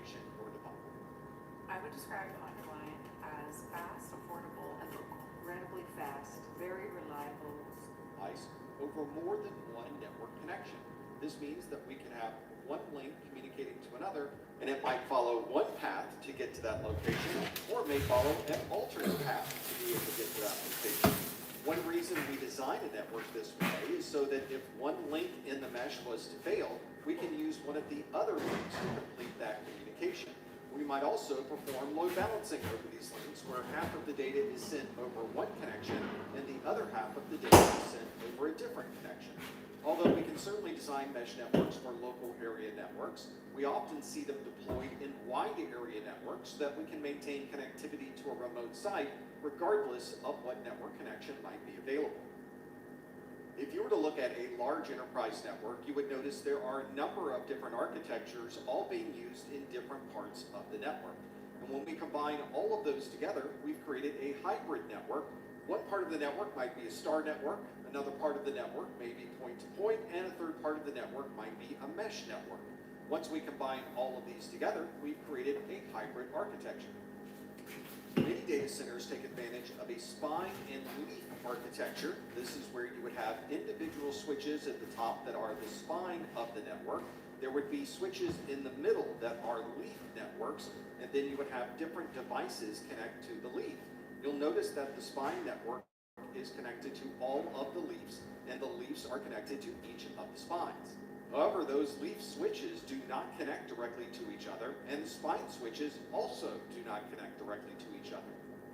communication or device? I would describe online as fast, affordable, and local. Incredibly fast, very reliable. Device over more than one network connection. This means that we can have one link communicating to another, and it might follow one path to get to that location, or it may follow an alternate path to be able to get to that location. One reason we design a network this way is so that if one link in the mesh was to fail, we can use one of the other links to complete that communication. We might also perform load balancing over these links, where half of the data is sent over one connection and the other half of the data is sent over a different connection. Although we can certainly design mesh networks for local area networks, we often see them deployed in wide area networks so that we can maintain connectivity to a remote site regardless of what network connection might be available. If you were to look at a large enterprise network, you would notice there are a number of different architectures all being used in different parts of the network. And when we combine all of those together, we've created a hybrid network. One part of the network might be a star network, another part of the network may be point-to-point, and a third part of the network might be a mesh network. Once we combine all of these together, we've created a hybrid architecture. Many data centers take advantage of a spine and leaf architecture. This is where you would have individual switches at the top that are the spine of the network. There would be switches in the middle that are leaf networks, and then you would have different devices connect to the leaf. You'll notice that the spine network is connected to all of the leaves, and the leaves are connected to each of the spines. However, those leaf switches do not connect directly to each other, and the spine switches also do not connect directly to each other.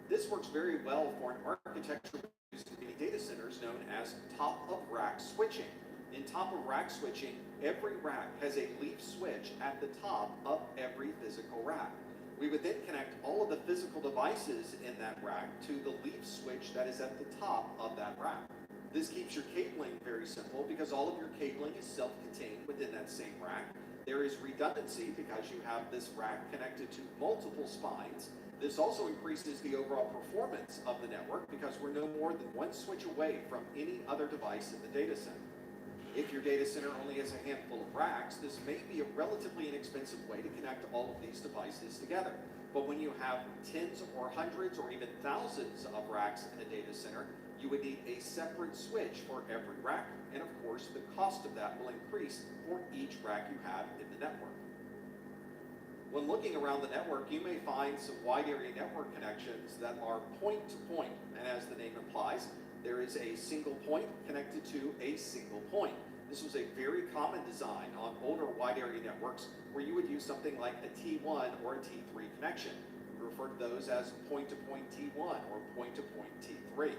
This works very well for an architecture used in many data centers known as top-of-rack switching. In top-of-rack switching, every rack has a leaf switch at the top of every physical rack. We would then connect all of the physical devices in that rack to the leaf switch that is at the top of that rack. This keeps your cabling very simple because all of your cabling is self-contained within that same rack. There is redundancy because you have this rack connected to multiple spines. This also increases the overall performance of the network because we're no more than one switch away from any other device in the data center. If your data center only has a handful of racks, this may be a relatively inexpensive way to connect all of these devices together. But when you have tens or hundreds or even thousands of racks in a data center, you would need a separate switch for every rack, and of course the cost of that will increase for each rack you have in the network. When looking around the network, you may find some wide area network connections that are point to point, and as the name implies, there is a single point connected to a single point. This was a very common design on older wide area networks where you would use something like a T1 or a T3 connection. We refer to those as point-to-point T1 or point-to-point T3.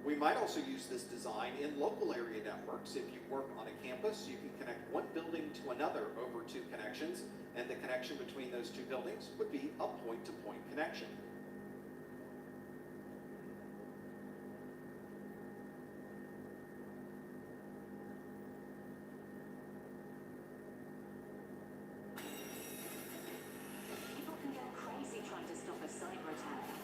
We might also use this design in local area networks. If you work on a campus, you can connect one building to another over two connections, and the connection between those two buildings would be a point-to-point connection. People can go crazy trying to stop a cyber attack.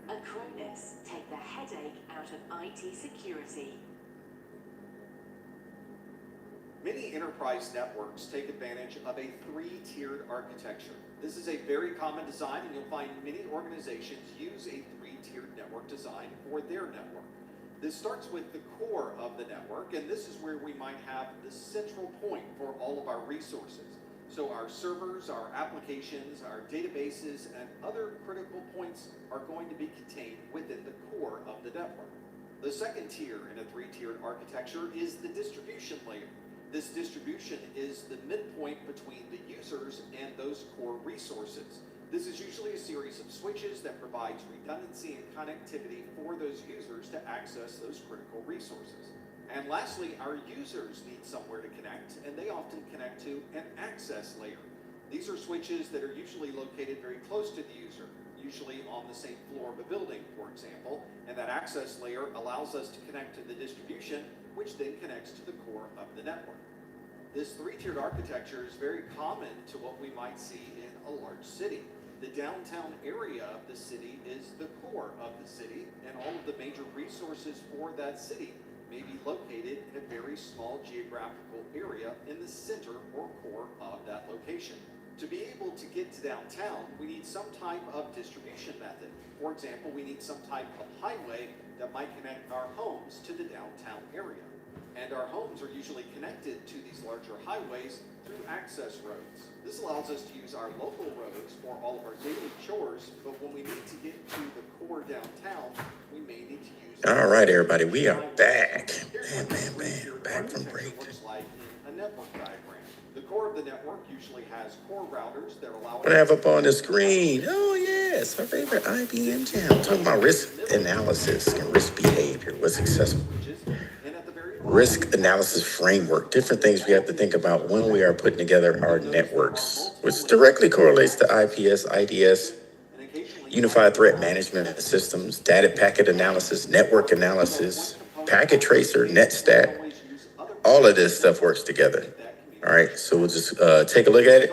Acronis, take the headache out of IT security. Many enterprise networks take advantage of a three-tiered architecture. This is a very common design, and you'll find many organizations use a three-tiered network design for their network. This starts with the core of the network, and this is where we might have the central point for all of our resources. So our servers, our applications, our databases, and other critical points are going to be contained within the core of the network. The second tier in a three-tiered architecture is the distribution layer. This distribution is the midpoint between the users and those core resources. This is usually a series of switches that provides redundancy and connectivity for those users to access those critical resources. And lastly, our users need somewhere to connect, and they often connect to an access layer. These are switches that are usually located very close to the user, usually on the same floor of a building, for example, and that access layer allows us to connect to the distribution, which then connects to the core of the network. This three-tiered architecture is very common to what we might see in a large city. The downtown area of the city is the core of the city, and all of the major resources for that city may be located in a very small geographical area in the center or core of that location. To be able to get to downtown, we need some type of distribution method. For example, we need some type of highway that might connect our homes to the downtown area. And our homes are usually connected to these larger highways through access roads. This allows us to use our local roads for all of our daily chores, but when we need to get to the core downtown, we may need to use... All right, everybody, we are back. Here's what this Back from architecture break. looks like in a network diagram. The core of the network usually has core routers that allow... What I have up on the screen? Oh, yes, our favorite IBM channel. Talking about risk analysis and risk behavior. What's successful? Risk analysis framework. Different things we have to think about when we are putting together our networks, which directly correlates to IPS, IDS, unified threat management systems, data packet analysis, network analysis, packet tracer, NetStat. All of this stuff works together. All right, so we'll just take a look at it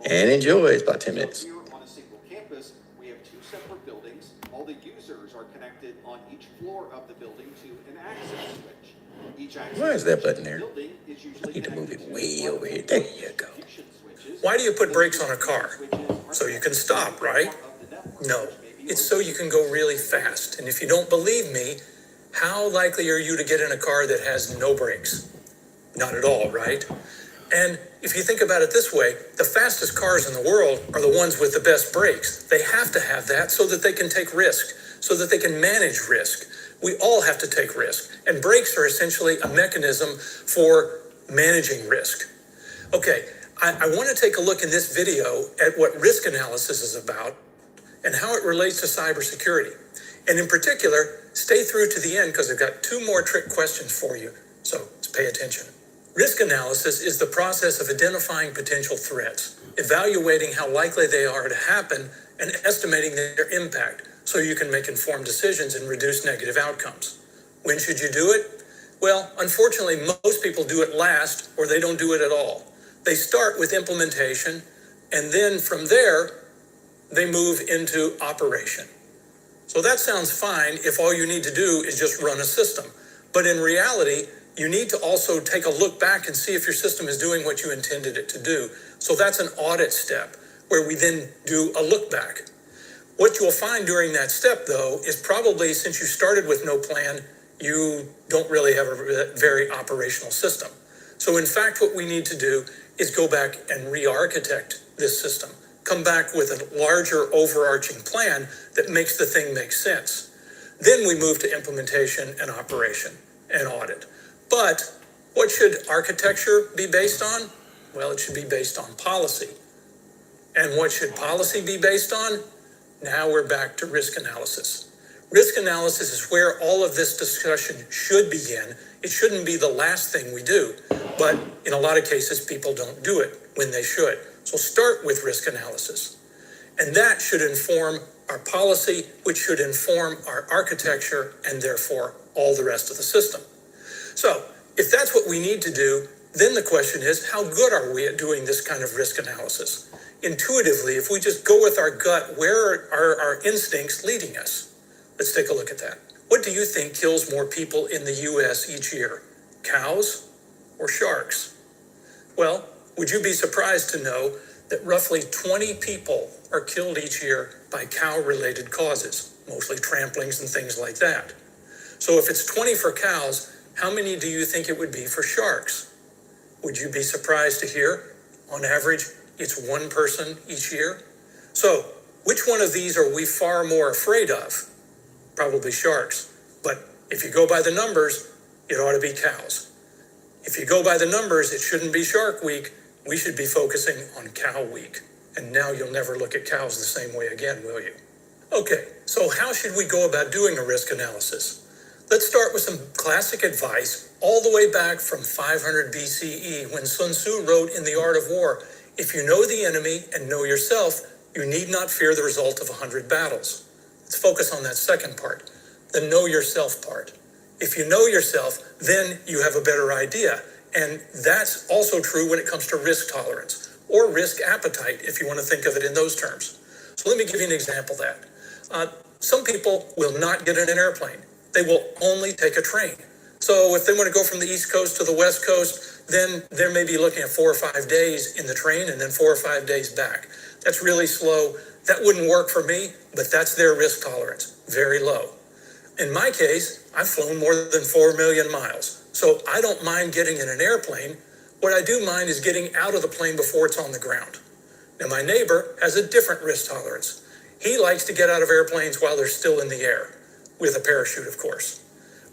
and enjoy. It's about 10 minutes. Here on a single campus, we have two separate buildings. All the users are connected on each floor of the building to an access switch. Each access Why is that button there? building is usually I need to move it connected way to over here. There you go. Why do you put brakes on a car? So you can stop, right? No, it's so you can go really fast. And if you don't believe me, how likely are you to get in a car that has no brakes? Not at all, right? And if you think about it this way, the fastest cars in the world are the ones with the best brakes. They have to have that so that they can take risk, so that they can manage risk. We all have to take risk. And brakes are essentially a mechanism for managing risk. Okay, I want to take a look in this video at what risk analysis is about and how it relates to cybersecurity. And in particular, stay through to the end because I've got two more trick questions for you. So let's pay attention. Risk analysis is the process of identifying potential threats, evaluating how likely they are to happen, and estimating their impact so you can make informed decisions and reduce negative outcomes. When should you do it? Well, unfortunately, most people do it last or they don't do it at all. They start with implementation, and then from there, they move into operation. So that sounds fine if all you need to do is just run a system. But in reality, you need to also take a look back and see if your system is doing what you intended it to do. So that's an audit step where we then do a look back. What you'll find during that step, though, is probably since you started with no plan, you don't really have a very operational system. So in fact, what we need to do is go back and re-architect this system. Come back with a larger overarching plan that makes the thing make sense. Then we move to implementation and operation and audit. But what should architecture be based on? Well, it should be based on policy. And what should policy be based on? Now we're back to risk analysis. Risk analysis is where all of this discussion should begin. It shouldn't be the last thing we do, but in a lot of cases, people don't do it when they should. So start with risk analysis. And that should inform our policy, which should inform our architecture, and therefore all the rest of the system. So if that's what we need to do, then the question is, how good are we at doing this kind of risk analysis? Intuitively, if we just go with our gut, where are our instincts leading us? Let's take a look at that. What do you think kills more people in the US each year? Cows or sharks? Well, would you be surprised to know that roughly 20 people are killed each year by cow-related causes, mostly tramplings and things like that? So if it's 20 for cows, how many do you think it would be for sharks? Would you be surprised to hear, on average, it's one person each year? So which one of these are we far more afraid of? Probably sharks. But if you go by the numbers, it ought to be cows. If you go by the numbers, it shouldn't be Shark Week. We should be focusing on Cow Week. And now you'll never look at cows the same way again, will you? Okay, so how should we go about doing a risk analysis? Let's start with some classic advice all the way back from 500 BCE when Sun Tzu wrote in The Art of War, if you know the enemy and know yourself, you need not fear the result of 100 battles. Let's focus on that second part, the know yourself part. If you know yourself, then you have a better idea. And that's also true when it comes to risk tolerance or risk appetite, if you want to think of it in those terms. So let me give you an example of that. Some people will not get in an airplane. They will only take a train. So if they want to go from the East Coast to the West Coast, then they may be looking at 4 or 5 days in the train and then 4 or 5 days back. That's really slow. That wouldn't work for me, but that's their risk tolerance, very low. In my case, I've flown more than 4 million miles, so I don't mind getting in an airplane. What I do mind is getting out of the plane before it's on the ground. Now, my neighbor has a different risk tolerance. He likes to get out of airplanes while they're still in the air, with a parachute, of course.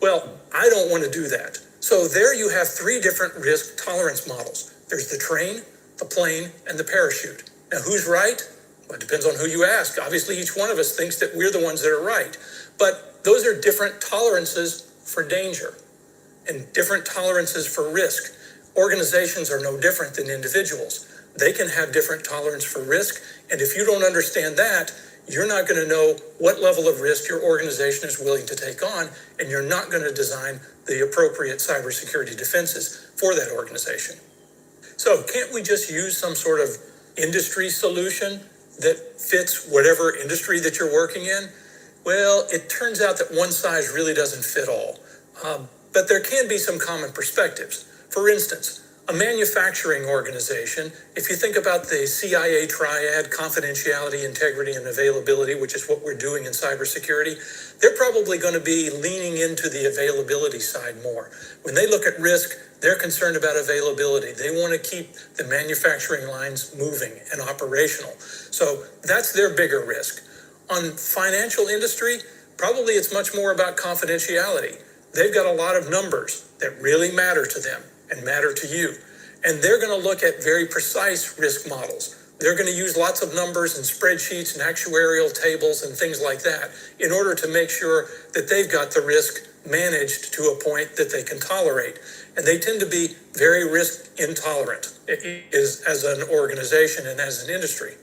Well, I don't want to do that. So there you have 3 different risk tolerance models. There's the train, the plane, and the parachute. Now, who's right? Well, it depends on who you ask. Obviously, each one of us thinks that we're the ones that are right. But those are different tolerances for danger and different tolerances for risk. Organizations are no different than individuals. They can have different tolerance for risk. And if you don't understand that, you're not going to know what level of risk your organization is willing to take on, and you're not going to design the appropriate cybersecurity defenses for that organization. So can't we just use some sort of industry solution that fits whatever industry that you're working in? Well, it turns out that one size really doesn't fit all. But there can be some common perspectives. For instance, a manufacturing organization, if you think about the CIA triad, confidentiality, integrity, and availability, which is what we're doing in cybersecurity, they're probably going to be leaning into the availability side more. When they look at risk, they're concerned about availability. They want to keep the manufacturing lines moving and operational. So that's their bigger risk. On financial industry, probably it's much more about confidentiality. They've got a lot of numbers that really matter to them and matter to you. And they're going to look at very precise risk models. They're going to use lots of numbers and spreadsheets and actuarial tables and things like that in order to make sure that they've got the risk managed to a point that they can tolerate. And they tend to be very risk intolerant as an organization and as an industry.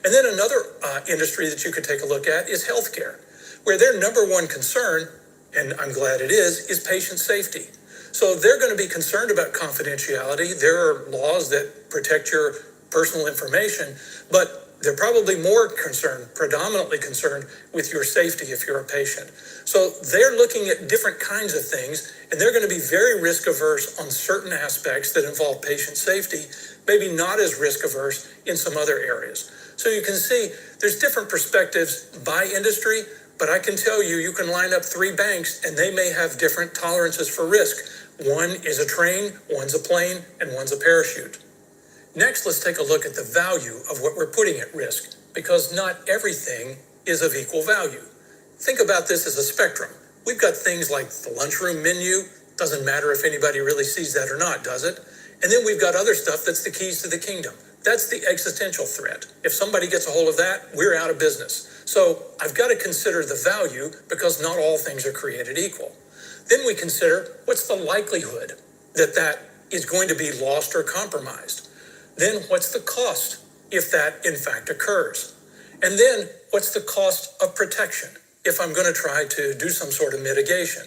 And then another industry that you could take a look at is healthcare, where their number one concern, and I'm glad it is patient safety. So they're going to be concerned about confidentiality. There are laws that protect your personal information, but they're probably more concerned, predominantly concerned with your safety if you're a patient. So they're looking at different kinds of things, and they're going to be very risk averse on certain aspects that involve patient safety, maybe not as risk averse in some other areas. So you can see there's different perspectives by industry, but I can tell you, you can line up 3 banks and they may have different tolerances for risk. One is a train, one's a plane, and one's a parachute. Next, let's take a look at the value of what we're putting at risk, because not everything is of equal value. Think about this as a spectrum. We've got things like the lunchroom menu. Doesn't matter if anybody really sees that or not, does it? And then we've got other stuff that's the keys to the kingdom. That's the existential threat. If somebody gets a hold of that, we're out of business. So I've got to consider the value, because not all things are created equal. Then we consider what's the likelihood that that is going to be lost or compromised. Then what's the cost if that in fact occurs? And then what's the cost of protection if I'm going to try to do some sort of mitigation?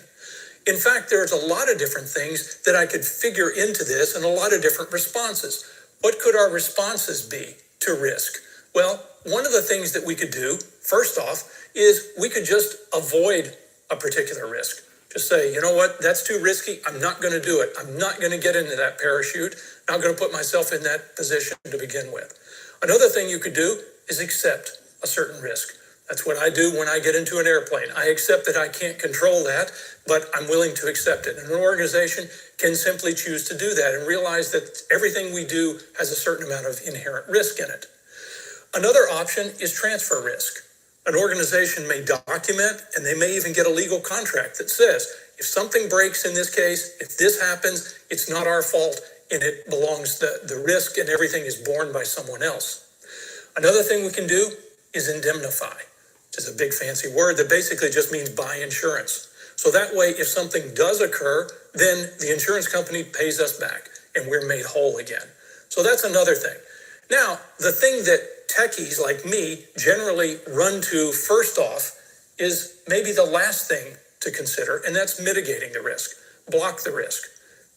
In fact, there's a lot of different things that I could figure into this and a lot of different responses. What could our responses be to risk? Well, one of the things that we could do, first off, is we could just avoid a particular risk. Just say, you know what, that's too risky. I'm not going to do it. I'm not going to get into that parachute. I'm not going to put myself in that position to begin with. Another thing you could do is accept a certain risk. That's what I do when I get into an airplane. I accept that I can't control that, but I'm willing to accept it. And an organization can simply choose to do that and realize that everything we do has a certain amount of inherent risk in it. Another option is transfer risk. An organization may document, and they may even get a legal contract that says, if something breaks in this case, if this happens, it's not our fault, and it belongs, the risk and everything is borne by someone else. Another thing we can do is indemnify, which is a big fancy word that basically just means buy insurance. So that way, if something does occur, then the insurance company pays us back, and we're made whole again. So that's another thing. Now, the thing that techies like me generally run to first off is maybe the last thing to consider, and that's mitigating the risk. Block the risk.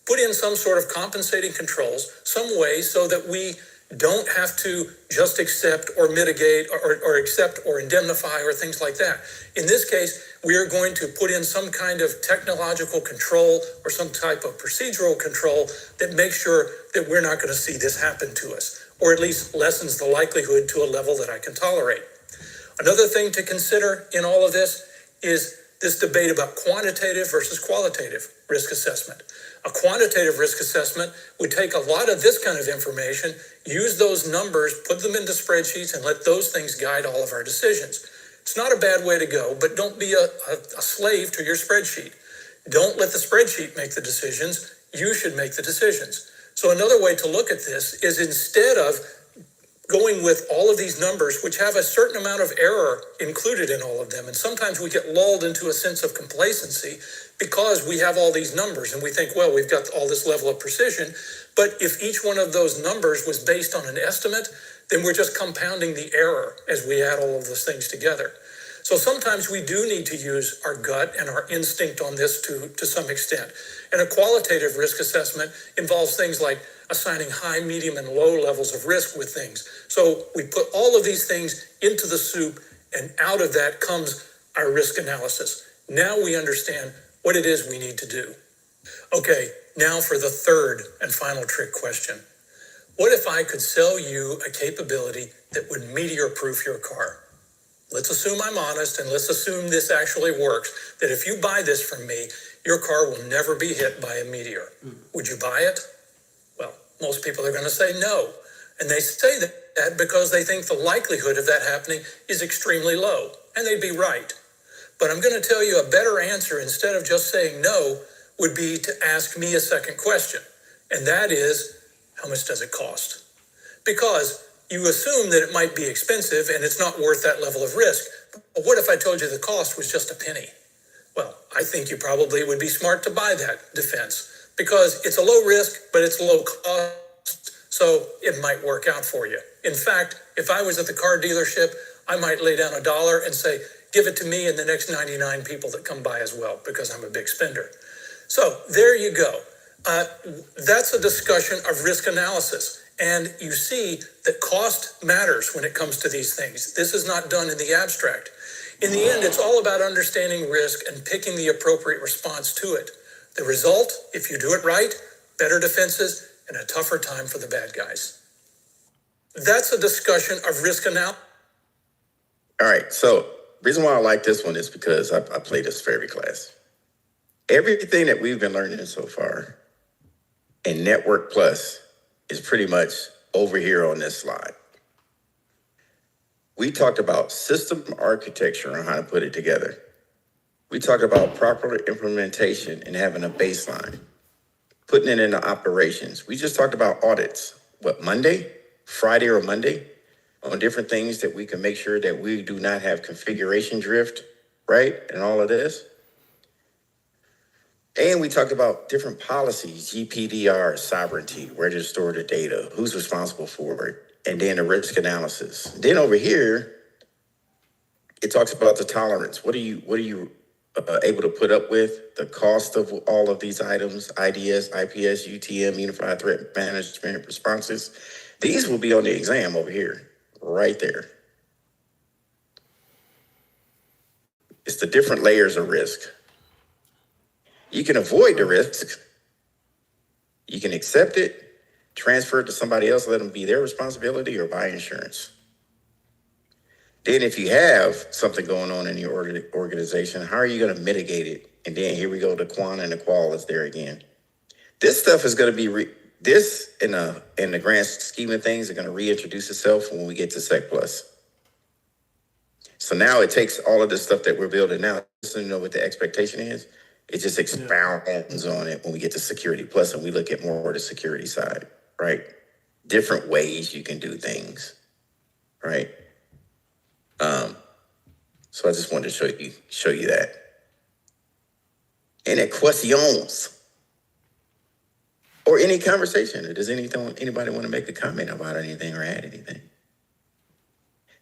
Put in some sort of compensating controls, some way so that we don't have to just accept or mitigate or accept or indemnify or things like that. In this case, we are going to put in some kind of technological control or some type of procedural control that makes sure that we're not going to see this happen to us, or at least lessens the likelihood to a level that I can tolerate. Another thing to consider in all of this is this debate about quantitative versus qualitative risk assessment. A quantitative risk assessment would take a lot of this kind of information, use those numbers, put them into spreadsheets, and let those things guide all of our decisions. It's not a bad way to go, but don't be a slave to your spreadsheet. Don't let the spreadsheet make the decisions. You should make the decisions. So another way to look at this is, instead of going with all of these numbers, which have a certain amount of error included in all of them, and sometimes we get lulled into a sense of complacency because we have all these numbers and we think, well, we've got all this level of precision. But if each one of those numbers was based on an estimate, then we're just compounding the error as we add all of those things together. So sometimes we do need to use our gut and our instinct on this to some extent. And a qualitative risk assessment involves things like assigning high, medium, and low levels of risk with things. So we put all of these things into the soup, and out of that comes our risk analysis. Now we understand what it is we need to do. Okay, now for the third and final trick question. What if I could sell you a capability that would meteor-proof your car? Let's assume I'm honest, and let's assume this actually works, that if you buy this from me, your car will never be hit by a meteor. Would you buy it? Well, most people are going to say no. And they say that because they think the likelihood of that happening is extremely low. And they'd be right. But I'm going to tell you a better answer, instead of just saying no, would be to ask me a second question. And that is, how much does it cost? Because you assume that it might be expensive and it's not worth that level of risk. But what if I told you the cost was just a penny? Well, I think you probably would be smart to buy that defense, because it's a low risk, but it's low cost, so it might work out for you. In fact, if I was at the car dealership, I might lay down $1 and say, give it to me and the next 99 people that come by as well, because I'm a big spender. So there you go. That's a discussion of risk analysis. And you see that cost matters when it comes to these things. This is not done in the abstract. In the end, it's all about understanding risk and picking the appropriate response to it. The result, if you do it right, better defenses and a tougher time for the bad guys. That's a discussion of risk analysis. All right, so reason why I like this one is because I play this for every class. Everything that we've been learning so far in Network Plus is pretty much over here on this slide. We talked about system architecture and how to put it together. We talked about proper implementation and having a baseline, putting it into operations. We just talked about audits, Friday or Monday, on different things that we can make sure that we do not have configuration drift, right? And all of this. And we talked about different policies, GPDR, sovereignty, where to store the data, who's responsible for it, and then the risk analysis. Then over here, it talks about the tolerance. What are you able to put up with? The cost of all of these items, IDS, IPS, UTM, Unified Threat Management responses. These will be on the exam over here, right there. It's the different layers of risk. You can avoid the risk. You can accept it, transfer it to somebody else, let them be their responsibility, or buy insurance. Then if you have something going on in your organization, how are you going to mitigate it? And then here we go, the quan and the qual is there again. This stuff is going to be, in the grand scheme of things, are going to reintroduce itself when we get to Sec Plus. So now it takes all of this stuff that we're building now, so you know what the expectation is. It just expounds on it when we get to Security Plus and we look at more of the security side, right? Different ways you can do things, right? So I just wanted to show you that. Any questions or any conversation? Or does anybody want to make a comment about anything or add anything?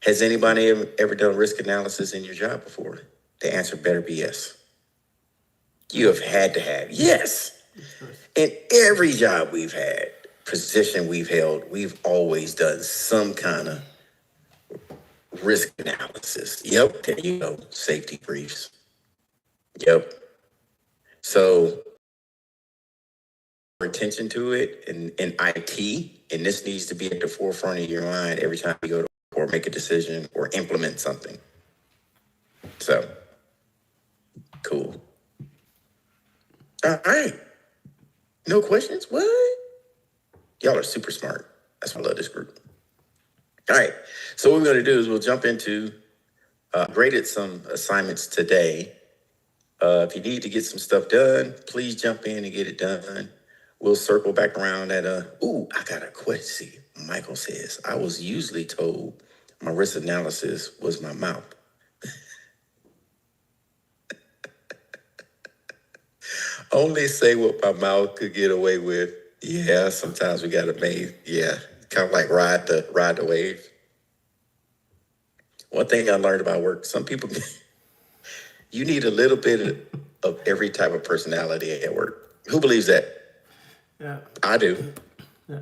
Has anybody ever done risk analysis in your job before? The answer better be yes. You have had to have, yes. In every job we've had, position we've held, we've always done some kind of risk analysis. Yep, there you go. Safety briefs. Yep. So attention to it in IT, and this needs to be at the forefront of your mind every time you go to or make a decision or implement something. So cool. All right. No questions? What? Y'all are super smart. That's why I love this group. All right. So what we're going to do is we'll jump into graded some assignments today. If you need to get some stuff done, please jump in and get it done. We'll circle back around at I got a question. Michael says, I was usually told my risk analysis was my mouth. Only say what my mouth could get away with. Yeah, sometimes we gotta kind of like ride the wave. One thing I learned about work, some people, you need a little bit of every type of personality at work. Who believes that? Yeah. I do. Yeah.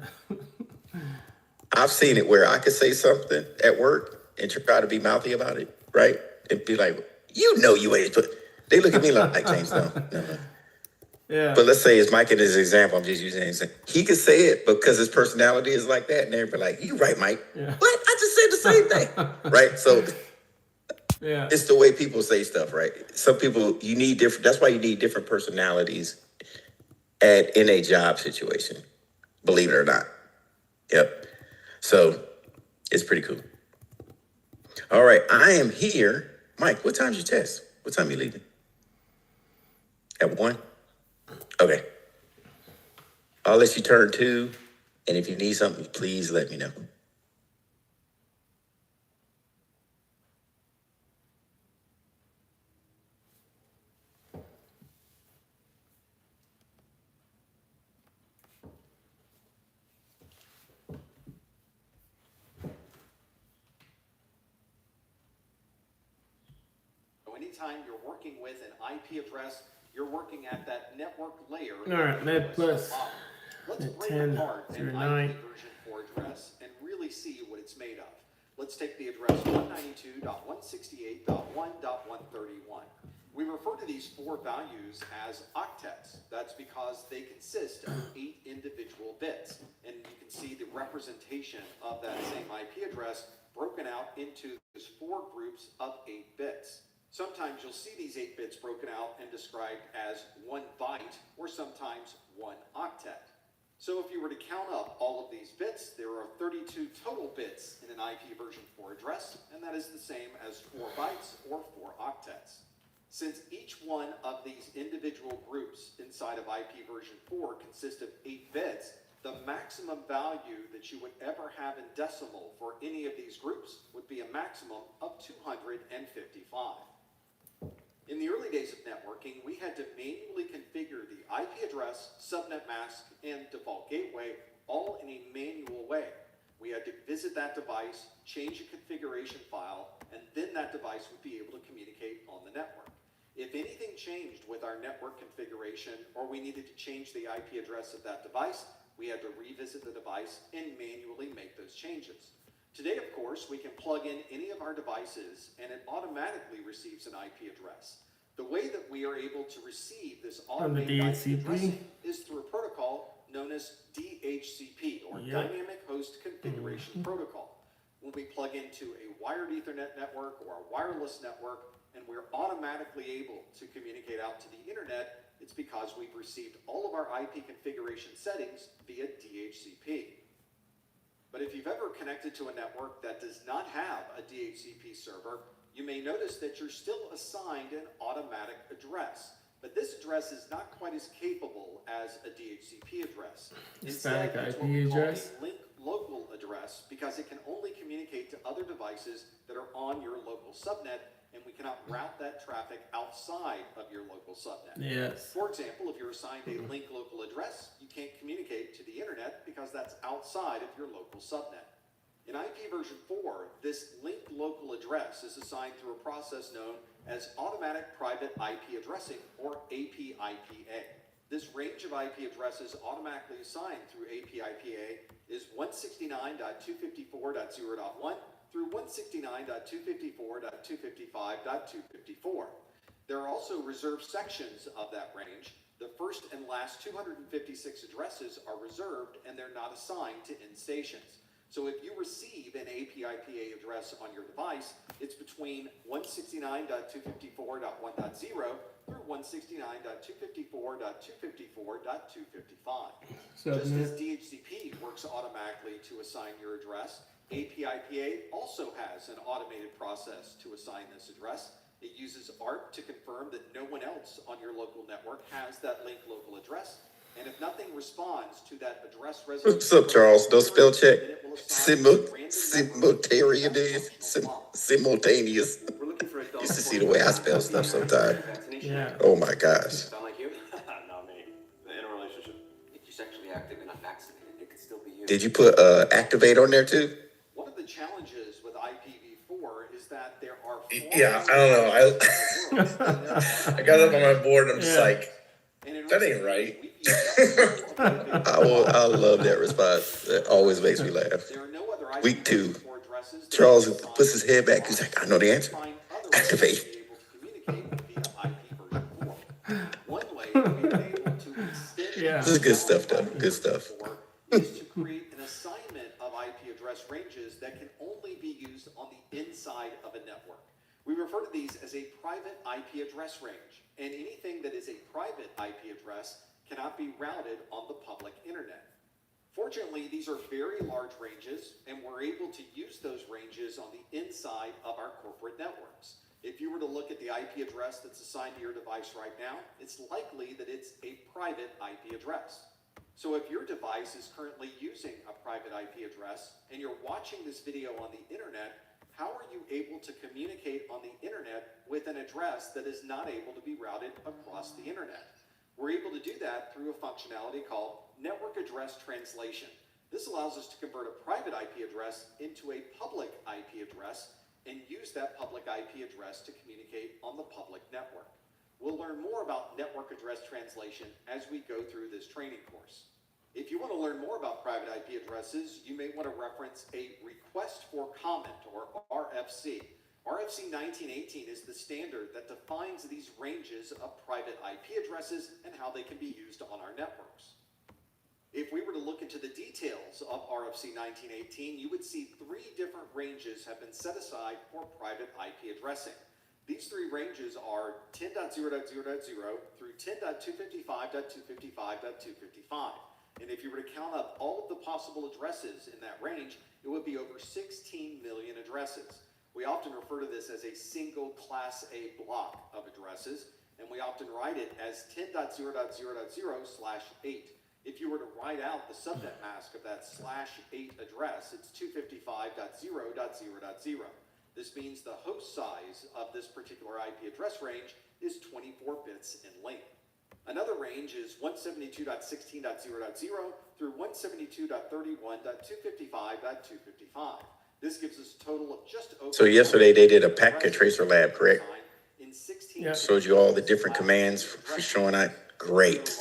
I've seen it where I could say something at work and try to be mouthy about it, right? And be like, you ain't put. They look at me like James, no. Yeah. But let's say it's Mike in his example. I'm just using an example. He could say it because his personality is like that, and they're like, "You right, Mike? Yeah. What? I just said the same thing, right?" So Yeah. it's the way people say stuff, right? Some people you need different. That's why you need different personalities in a job situation. Believe it or not. Yep. So it's pretty cool. All right, I am here. Mike, what time's your test? What time are you leaving? At 1? Okay. I'll let you turn 2. And if you need something, please let me know. Anytime you're working with an IP address, you're working at that network layer. All right, Med Plus. Let's At break 10 apart an through IP 9. version 4 address and really see what it's made of. Let's take the address 192.168.1.131. We refer to these 4 values as octets. That's because they consist of 8 individual bits. And you can see the representation of that same IP address broken out into those 4 groups of 8 bits. Sometimes you'll see these 8 bits broken out and described as 1 byte or sometimes 1 octet. So if you were to count up all of these bits, there are 32 total bits in an IP version 4 address, and that is the same as 4 bytes or 4 octets. Since each one of these individual groups inside of IP version 4 consists of 8 bits, the maximum value that you would ever have in decimal for any of these groups would be a maximum of 255. In the early days of networking, we had to manually configure the IP address, subnet mask, and default gateway all in a manual way. We had to visit that device, change a configuration file, and then that device would be able to communicate on the network. If anything changed with our network configuration or we needed to change the IP address of that device, we had to revisit the device and manually make those changes. Today, of course, we can plug in any of our devices and it automatically receives an IP address. The way that we are able to receive this automated IP addressing is through a protocol known as DHCP, or Dynamic Host Configuration Protocol. When we plug into a wired Ethernet network or a wireless network and we're automatically able to communicate out to the internet, it's because we've received all of our IP configuration settings via DHCP. But if you've ever connected to a network that does not have a DHCP server, you may notice that you're still assigned an automatic address. But this address is not quite as capable as a DHCP address. Static Instead, it's IP what we call address? a link local address because it can only communicate to other devices that are on your local subnet, and we cannot route that traffic outside of your local subnet. Yes. For example, if you're assigned a link local address, you can't communicate to the internet because that's outside of your local subnet. In IP version 4, this linked local address is assigned through a process known as Automatic Private IP Addressing, or APIPA. This range of IP addresses automatically assigned through API-PA is 169.254.0.1 through 169.254.255.254. There are also reserved sections of that range. The first and last 256 addresses are reserved and they're not assigned to end stations. So if you receive an API-PA address on your device, it's between 169.254.1.0 through 169.254.254.255. Just as DHCP works automatically to assign your address, API-PA also has an automated process to assign this address. It uses ARP to confirm that no one else on your local network has that linked local address. And if nothing responds to that address resolution... What's up, Charles? No spell check. Simultaneous. Simultaneous. Used to see the way I spell stuff sometimes. Yeah. Oh my gosh. Sound like you? Not me. In a relationship. If you're sexually active and unvaccinated, it could still be you. Did you put activate on there too? One of the challenges with IPv4 is that there are... Yeah, I don't know. I got up on my board and I'm just like, that ain't right. I love that response. That always makes me laugh. Week 2, Charles puts his head back. He's like, I know the answer. Activate. Yeah. This is good stuff, though. Good stuff. Is to create an assignment of IP address ranges that can only be used on the inside of a network. We refer to these as a private IP address range, and anything that is a private IP address cannot be routed on the public internet. Fortunately, these are very large ranges, and we're able to use those ranges on the inside of our corporate networks. If you were to look at the IP address that's assigned to your device right now, it's likely that it's a private IP address. So if your device is currently using a private IP address and you're watching this video on the internet, how are you able to communicate on the internet with an address that is not able to be routed across the internet? We're able to do that through a functionality called network address translation. This allows us to convert a private IP address into a public IP address and use that public IP address to communicate on the public network. We'll learn more about network address translation as we go through this training course. If you want to learn more about private IP addresses, you may want to reference a request for comment, or RFC. RFC 1918 is the standard that defines these ranges of private IP addresses and how they can be used on our networks. If we were to look into the details of RFC 1918, you would see 3 different ranges have been set aside for private IP addressing. These 3 ranges are 10.0.0.0 through 10.255.255.255. And if you were to count up all of the possible addresses in that range, it would be over 16 million addresses. We often refer to this as a single Class A block of addresses, and we often write it as 10.0.0.0/8. If you were to write out the subnet mask of that /8 address, it's 255.0.0.0. This means the host size of this particular IP address range is 24 bits in length. Another range is 172.16.0.0 through 172.31.255.255. This gives us a total of just over... So yesterday they did a packet tracer lab, correct? Yeah. Showed you all the different commands for showing that. Great.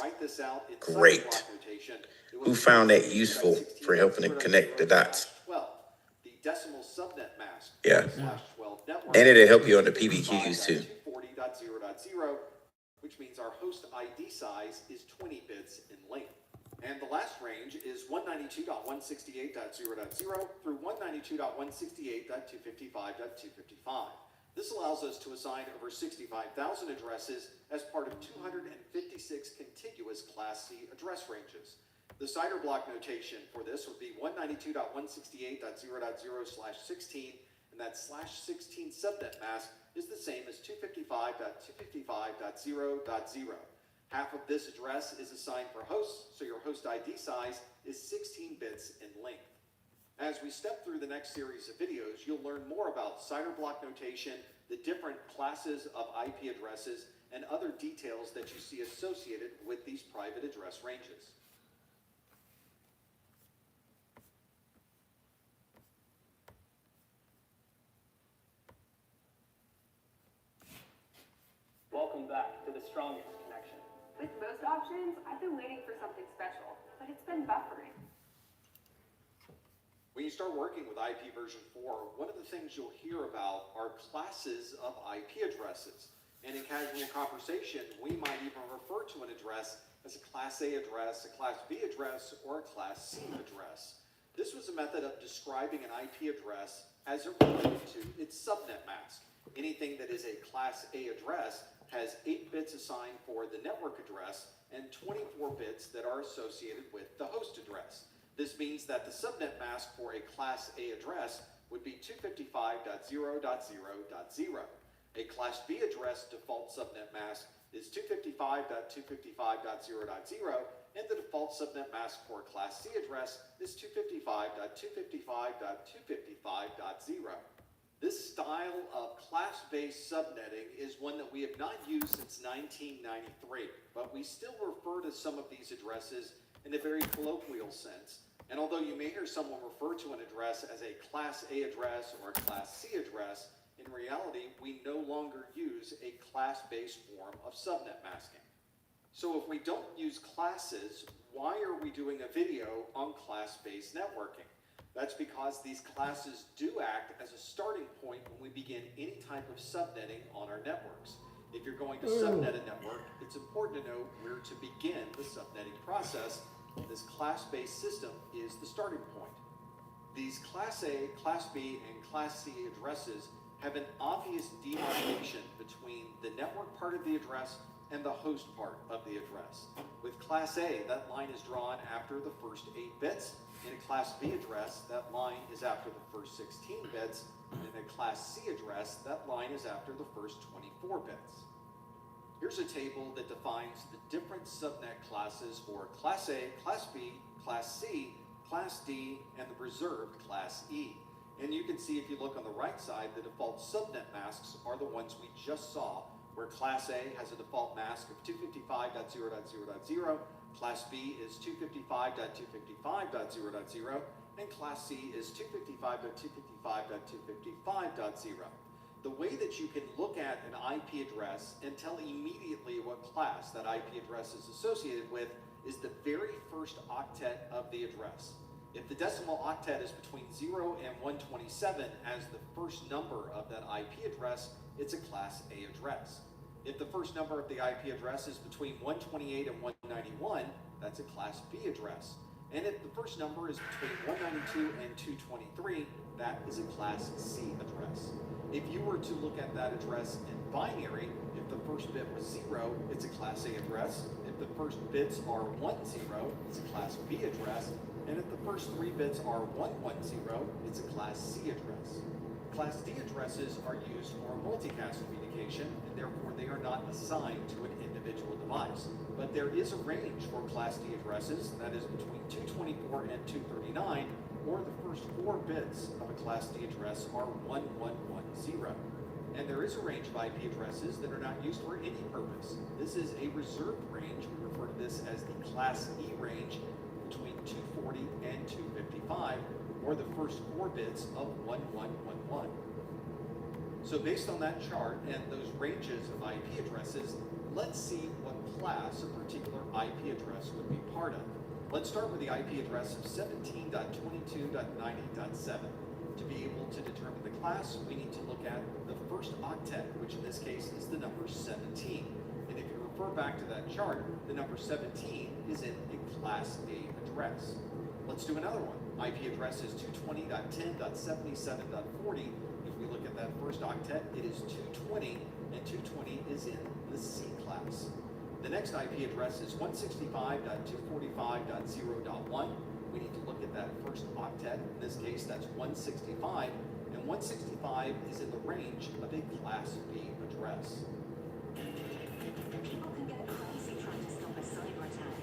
Great. Who found that useful for helping to connect the dots? The decimal subnet mask. Yeah. And it'll help you on the PBQs too. 240.0.0, which means our host ID size is 20 bits in length. And the last range is 192.168.0.0 through 192.168.255.255. This allows us to assign over 65,000 addresses as part of 256 contiguous Class C address ranges. The CIDR block notation for this would be 192.168.0.0/16, and that /16 subnet mask is the same as 255.255.0.0. Half of this address is assigned for hosts, so your host ID size is 16 bits in length. As we step through the next series of videos, you'll learn more about CIDR block notation, the different classes of IP addresses, and other details that you see associated with these private address ranges. Welcome back to the strongest connection. With most options, I've been waiting for something special, but it's been buffering. When you start working with IP version 4, one of the things you'll hear about are classes of IP addresses. And in casual conversation, we might even refer to an address as a Class A address, a Class B address, or a Class C address. This was a method of describing an IP address as it related to its subnet mask. Anything that is a Class A address has 8 bits assigned for the network address and 24 bits that are associated with the host address. This means that the subnet mask for a Class A address would be 255.0.0.0. A Class B address default subnet mask is 255.255.0.0, and the default subnet mask for a Class C address is 255.255.255.0. This style of class-based subnetting is one that we have not used since 1993, but we still refer to some of these addresses in a very colloquial sense. And although you may hear someone refer to an address as a Class A address or a Class C address, in reality, we no longer use a class-based form of subnet masking. So if we don't use classes, why are we doing a video on class-based networking? That's because these classes do act as a starting point when we begin any type of subnetting on our networks. If you're going to subnet a network, it's important to know where to begin the subnetting process. This class-based system is the starting point. These Class A, Class B, and Class C addresses have an obvious demarcation between the network part of the address and the host part of the address. With Class A, that line is drawn after the first 8 bits. In a Class B address, that line is after the first 16 bits. And in a Class C address, that line is after the first 24 bits. Here's a table that defines the different subnet classes for Class A, Class B, Class C, Class D, and the reserved Class E. And you can see if you look on the right side, the default subnet masks are the ones we just saw, where Class A has a default mask of 255.0.0.0, Class B is 255.255.0.0, and Class C is 255.255.255.0. The way that you can look at an IP address and tell immediately what class that IP address is associated with is the very first octet of the address. If the decimal octet is between 0 and 127 as the first number of that IP address, it's a Class A address. If the first number of the IP address is between 128 and 191, that's a Class B address. And if the first number is between 192 and 223, that is a Class C address. If you were to look at that address in binary, if the first bit was 0, it's a Class A address. If the first bits are 10, it's a Class B address. And if the first 3 bits are 110, it's a Class C address. Class D addresses are used for multicast communication, and therefore they are not assigned to an individual device. But there is a range for Class D addresses, that is between 224 and 239, or the first 4 bits of a Class D address are 1110. And there is a range of IP addresses that are not used for any purpose. This is a reserved range. We refer to this as the Class E range, between 240 and 255, or the first 4 bits of 1111. So based on that chart and those ranges of IP addresses, let's see what class a particular IP address would be part of. Let's start with the IP address of 17.22.90.7. To be able to determine the class, we need to look at the first octet, which in this case is the number 17. And if you refer back to that chart, the number 17 is in a Class A address. Let's do another one. IP address is 220.10.77.40. If we look at that first octet, it is 220, and 220 is in the C class. The next IP address is 165.245.0.1. We need to look at that first octet. In this case, that's 165, and 165 is in the range of a Class B address. People can get crazy trying to stop a cyber attack.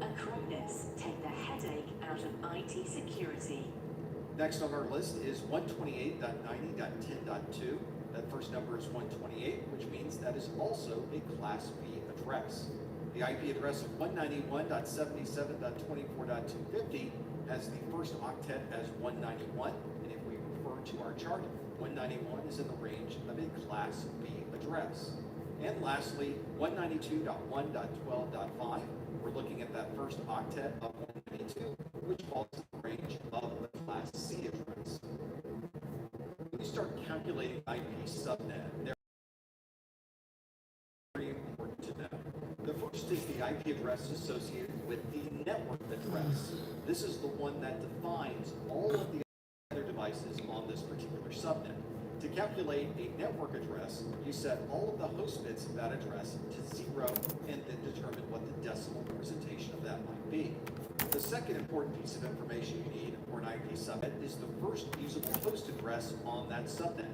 Acronis, take the headache out of IT security. Next on our list is 128.90.10.2. That first number is 128, which means that is also a Class B address. The IP address of 191.77.24.250 has the first octet as 191, and if we refer over to our chart, 191 is in the range of a Class B address. And lastly, 192.1.12.5, we're looking at that first octet of 192, which falls in the range of the Class C address. When you start calculating IP subnet, they're very important to know. The first is the IP address associated with the network address. This is the one that defines all of the other devices on this particular subnet. To calculate a network address, you set all of the host bits of that address to 0 and then determine what the decimal representation of that might be. The second important piece of information you need for an IP subnet is the first usable host address on that subnet.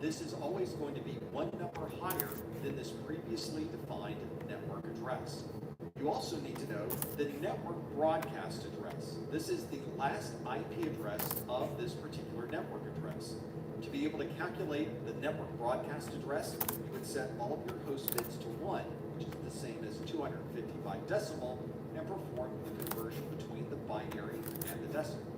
This is always going to be one number higher than this previously defined network address. You also need to know the network broadcast address. This is the last IP address of this particular network address. To be able to calculate the network broadcast address, you would set all of your host bits to 1, which is the same as 255 decimal, and perform the conversion between the binary and the decimal.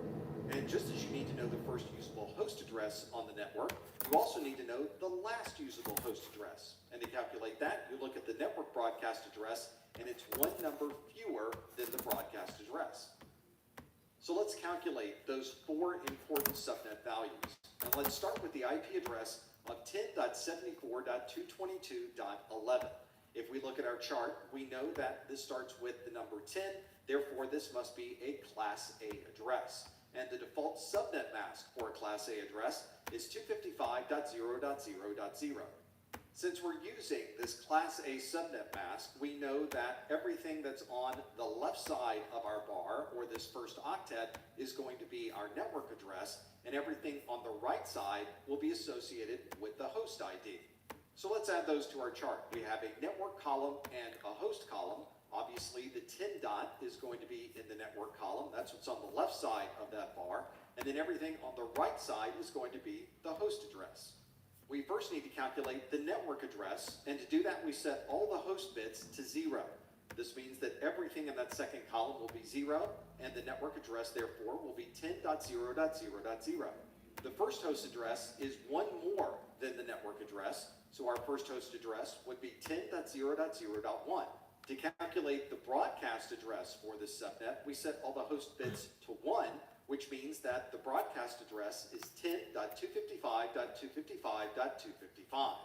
And just as you need to know the first usable host address on the network, you also need to know the last usable host address. And to calculate that, you look at the network broadcast address, and it's one number fewer than the broadcast address. So let's calculate those 4 important subnet values. And let's start with the IP address of 10.74.222.11. If we look at our chart, we know that this starts with the number 10, therefore this must be a Class A address. And the default subnet mask for a Class A address is 255.0.0.0. Since we're using this Class A subnet mask, we know that everything that's on the left side of our bar, or this first octet, is going to be our network address, and everything on the right side will be associated with the host ID. So let's add those to our chart. We have a network column and a host column. Obviously, the 10 dot is going to be in the network column. That's what's on the left side of that bar. And then everything on the right side is going to be the host address. We first need to calculate the network address, and to do that we set all the host bits to 0. This means that everything in that second column will be 0, and the network address therefore will be 10.0.0.0. The first host address is one more than the network address, so our first host address would be 10.0.0.1. To calculate the broadcast address for this subnet, we set all the host bits to 1, which means that the broadcast address is 10.255.255.255.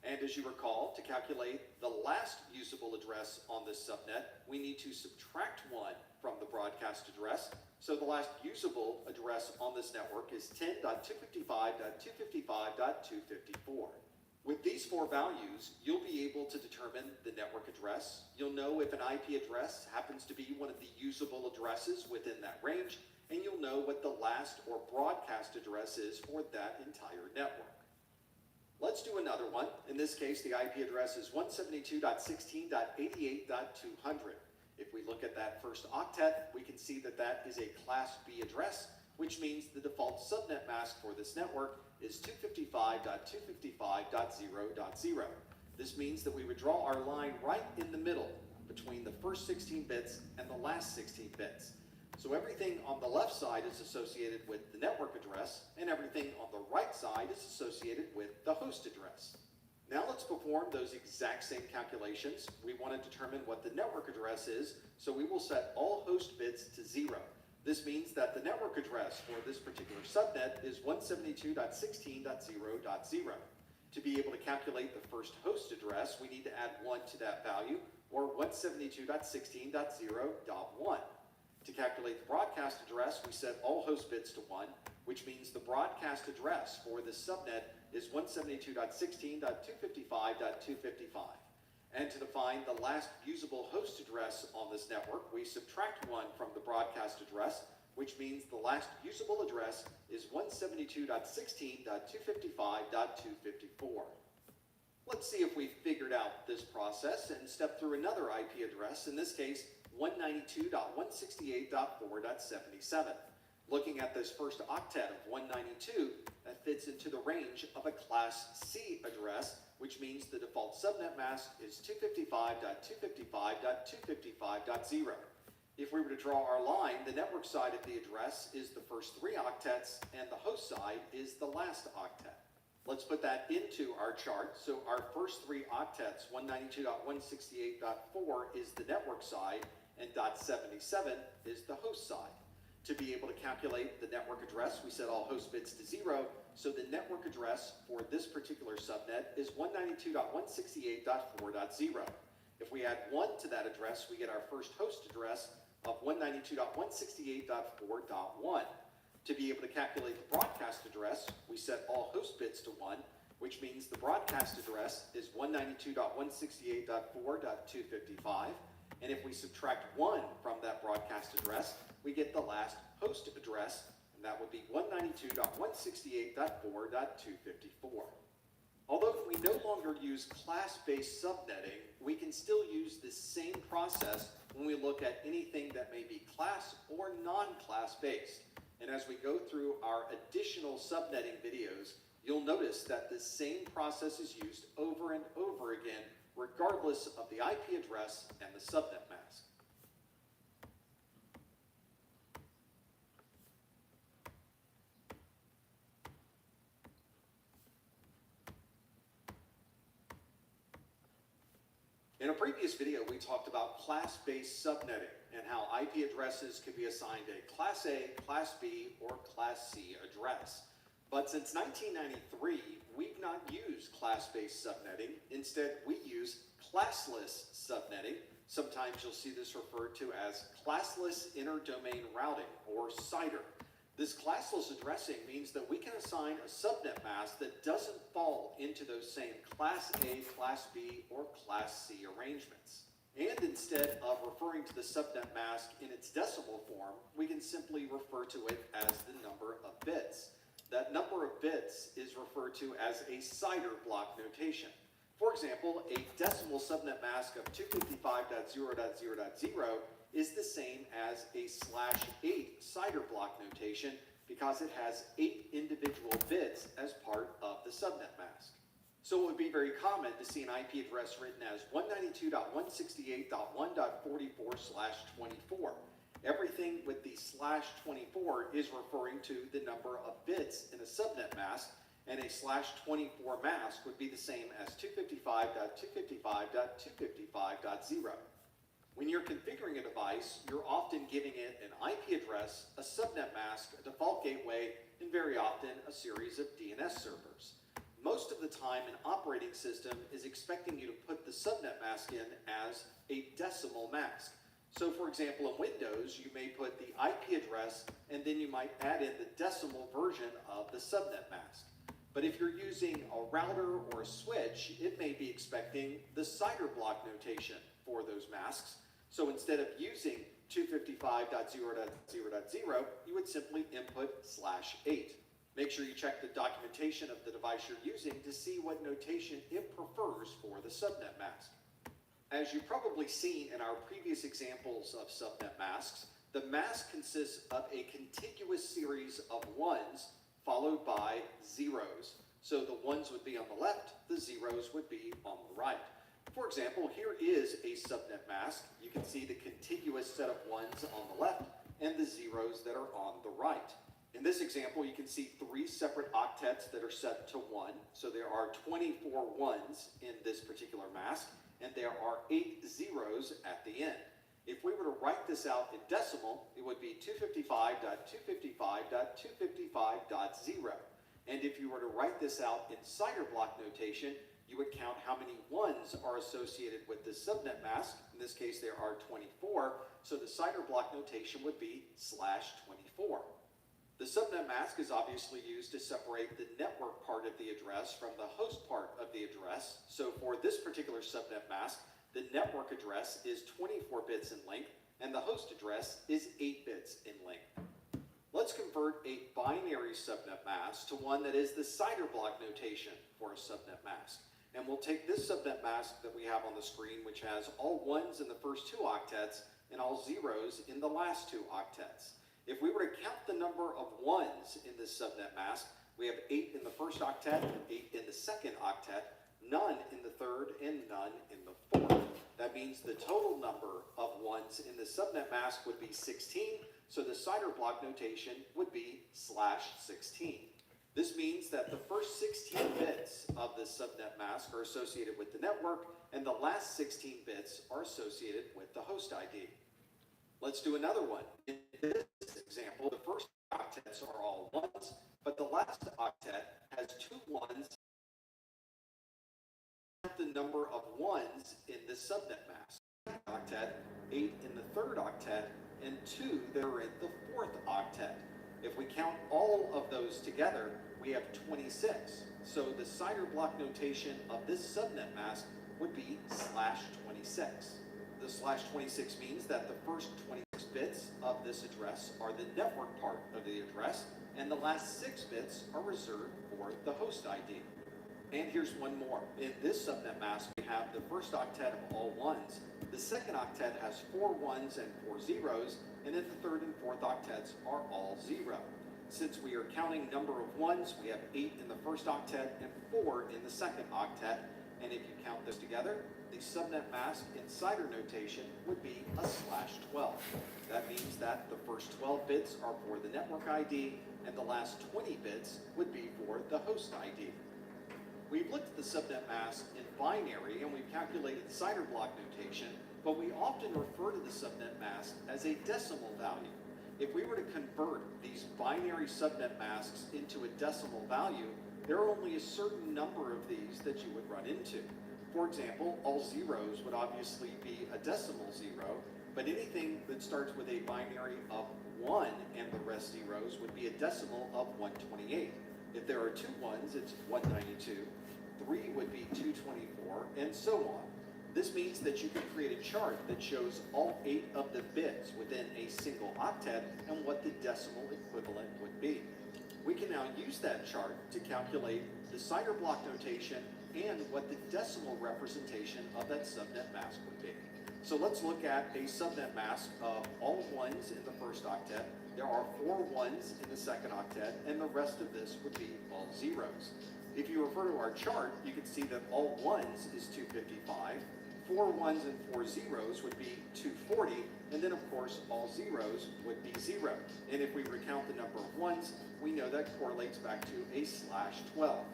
And as you recall, to calculate the last usable address on this subnet, we need to subtract 1 from the broadcast address. So the last usable address on this network is 10.255.255.254. With these 4 values, you'll be able to determine the network address. You'll know if an IP address happens to be one of the usable addresses within that range, and you'll know what the last or broadcast address is for that entire network. Let's do another one. In this case, the IP address is 172.16.88.200. If we look at that first octet, we can see that that is a Class B address, which means the default subnet mask for this network is 255.255.0.0. This means that we would draw our line right in the middle between the first 16 bits and the last 16 bits. So everything on the left side is associated with the network address, and everything on the right side is associated with the host address. Now let's perform those exact same calculations. We want to determine what the network address is, so we will set all host bits to 0. This means that the network address for this particular subnet is 172.16.0.0. To be able to calculate the first host address, we need to add 1 to that value, or 172.16.0.1. To calculate the broadcast address, we set all host bits to 1, which means the broadcast address for this subnet is 172.16.255.255. And to define the last usable host address on this network, we subtract 1 from the broadcast address, which means the last usable address is 172.16.255.254. Let's see if we figured out this process and step through another IP address, in this case 192.168.4.77. Looking at this first octet of 192, that fits into the range of a Class C address, which means the default subnet mask is 255.255.255.0. If we were to draw our line, the network side of the address is the first 3 octets and the host side is the last octet. Let's put that into our chart. So our first 3 octets, 192.168.4 is the network side and .77 is the host side. To be able to calculate the network address, we set all host bits to 0. So the network address for this particular subnet is 192.168.4.0. If we add 1 to that address, we get our first host address of 192.168.4.1. To be able to calculate the broadcast address, we set all host bits to 1, which means the broadcast address is 192.168.4.255. And if we subtract 1 from that broadcast address, we get the last host address, and that would be 192.168.4.254. Although we no longer use class-based subnetting, we can still use this same process when we look at anything that may be class or non-class based. And as we go through our additional subnetting videos, you'll notice that the same process is used over and over again, regardless of the IP address and the subnet mask. In a previous video, we talked about class-based subnetting and how IP addresses could be assigned a Class A, Class B, or Class C address. But since 1993, we've not used class-based subnetting. Instead, we use classless subnetting. Sometimes you'll see this referred to as classless interdomain routing, or CIDR. This classless addressing means that we can assign a subnet mask that doesn't fall into those same Class A, Class B, or Class C arrangements. And instead of referring to the subnet mask in its decimal form, we can simply refer to it as the number of bits. That number of bits is referred to as a CIDR block notation. For example, a decimal subnet mask of 255.0.0.0 is the same as a /8 CIDR block notation because it has 8 individual bits as part of the subnet mask. So it would be very common to see an IP address written as 192.168.1.44/24. Everything with the /24 is referring to the number of bits in a subnet mask, and a /24 mask would be the same as 255.255.255.0. When you're configuring a device, you're often giving it an IP address, a subnet mask, a default gateway, and very often a series of DNS servers. Most of the time, an operating system is expecting you to put the subnet mask in as a decimal mask. So for example, in Windows, you may put the IP address and then you might add in the decimal version of the subnet mask. But if you're using a router or a switch, it may be expecting the CIDR block notation for those masks. So instead of using 255.0.0.0, you would simply input /8. Make sure you check the documentation of the device you're using to see what notation it prefers for the subnet mask. As you've probably seen in our previous examples of subnet masks, the mask consists of a contiguous series of 1s followed by 0s. So the 1s would be on the left, the 0s would be on the right. For example, here is a subnet mask. You can see the contiguous set of 1s on the left and the 0s that are on the right. In this example, you can see 3 separate octets that are set to 1. So there are 24 1s in this particular mask, and there are 8 zeros at the end. If we were to write this out in decimal, it would be 255.255.255.0. And if you were to write this out in CIDR block notation, you would count how many 1s are associated with this subnet mask. In this case, there are 24, so the CIDR block notation would be /24. The subnet mask is obviously used to separate the network part of the address from the host part of the address. So for this particular subnet mask, the network address is 24 bits in length, and the host address is 8 bits in length. Let's convert a binary subnet mask to one that is the CIDR block notation for a subnet mask. And we'll take this subnet mask that we have on the screen, which has all 1s in the first 2 octets and all 0s in the last 2 octets. If we were to count the number of 1s in this subnet mask, we have 8 in the first octet, 8 in the second octet, none in the third, and none in the fourth. That That means the total number of ones in the subnet mask would be 16, so the CIDR block notation would be /16. This means that the first 16 bits of the subnet mask are associated with the network, and the last 16 bits are associated with the host ID. Let's do another one. In this example, the first octets are all ones, but the last octet has 2 ones. The number of ones in the subnet mask. Octet, 8 in the third octet, and 2 that are in the fourth octet. If we count all of those together, we have 26. So the CIDR block notation of this subnet mask would be /26. The /26 means that the first 26 bits of this address are the network part of the address, and the last 6 bits are reserved for the host ID. And here's one more. In this subnet mask, we have the first octet of all ones. The second octet has 4 ones and 4 zeros, and then the third and fourth octets are all 0. Since we are counting number of ones, we have 8 in the first octet and 4 in the second octet. And if you count those together, the subnet mask in CIDR notation would be a /12. That means that the first 12 bits are for the network ID, and the last 20 bits would be for the host ID. We've looked at the subnet mask in binary, and we've calculated the CIDR block notation, but we often refer to the subnet mask as a decimal value. If we were to convert these binary subnet masks into a decimal value, there are only a certain number of these that you would run into. For example, all zeros would obviously be a decimal 0, but anything that starts with a binary of 1 and the rest zeros would be a decimal of 128. If there are 2 ones, it's 192, 3 would be 224, and so on. This means that you can create a chart that shows all 8 of the bits within a single octet and what the decimal equivalent would be. We can now use that chart to calculate the CIDR block notation and what the decimal representation of that subnet mask would be. So let's look at a subnet mask of all ones in the first octet. There are 4 ones in the second octet, and the rest of this would be all zeros. If you refer to our chart, you can see that all ones is 255, 4 ones and 4 zeros would be 240, and then of course all zeros would be 0. And if we recount the number of ones, we know that correlates back to a /12.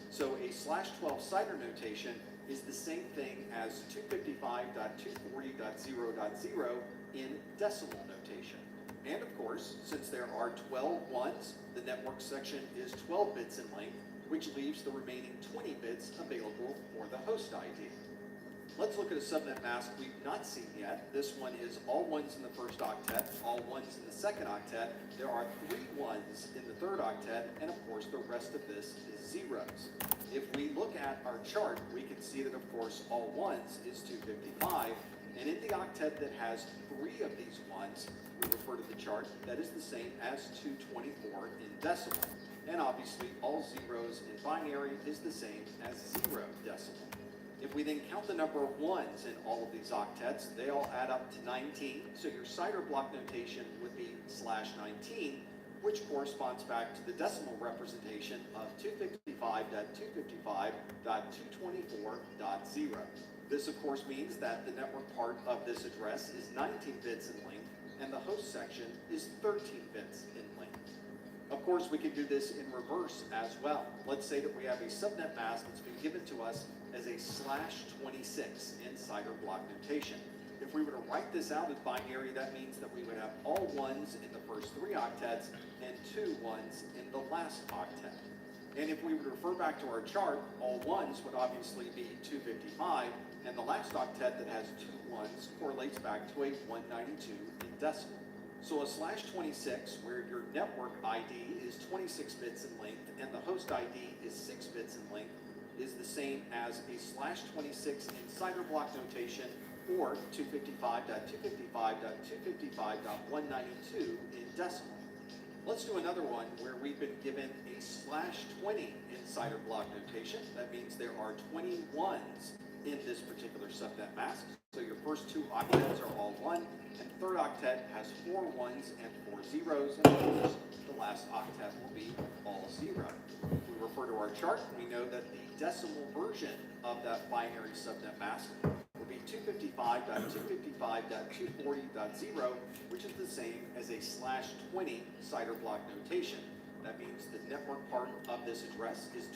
So a /12 CIDR notation is the same thing as 255.240.0.0 in decimal notation. And of course, since there are 12 ones, the network section is 12 bits in length, which leaves the remaining 20 bits available for the host ID. Let's look at a subnet mask we've not seen yet. This one is all ones in the first octet, all ones in the second octet. There are 3 ones in the third octet, and of course the rest of this is zeros. If we look at our chart, we can see that of course all ones is 255, and in the octet that has 3 of these ones, we refer to the chart, that is the same as 224 in decimal. And obviously all zeros in binary is the same as 0 decimal. If we then count the number of ones in all of these octets, they all add up to 19. So your CIDR block notation would be /19, which corresponds back to the decimal representation of 255.255.224.0. This of course means that the network part of this address is 19 bits in length, and the host section is 13 bits in length. Of course, we could do this in reverse as well. Let's say that we have a subnet mask that's been given to us as a /26 in CIDR block notation. If we were to write this out as binary, that means that we would have all ones in the first 3 octets and 2 ones in the last octet. And if we were to refer back to our chart, all ones would obviously be 255, and the last octet that has 2 ones correlates back to a 192 in decimal. So a /26, where your network ID is 26 bits in length and the host ID is 6 bits in length, is the same as a /26 in CIDR block notation, or 255.255.255.192 in decimal. Let's do another one where we've been given a /20 in CIDR block notation. That means there are 20 ones in this particular subnet mask. So your first 2 octets are all 1, and the third octet has 4 ones and 4 zeros, and of course the last octet will be all 0. If we refer to our chart, we know that the decimal version of that binary subnet mask will be 192.168.255.240.0, which is the same as a /20 CIDR block notation. That means the network part of this address is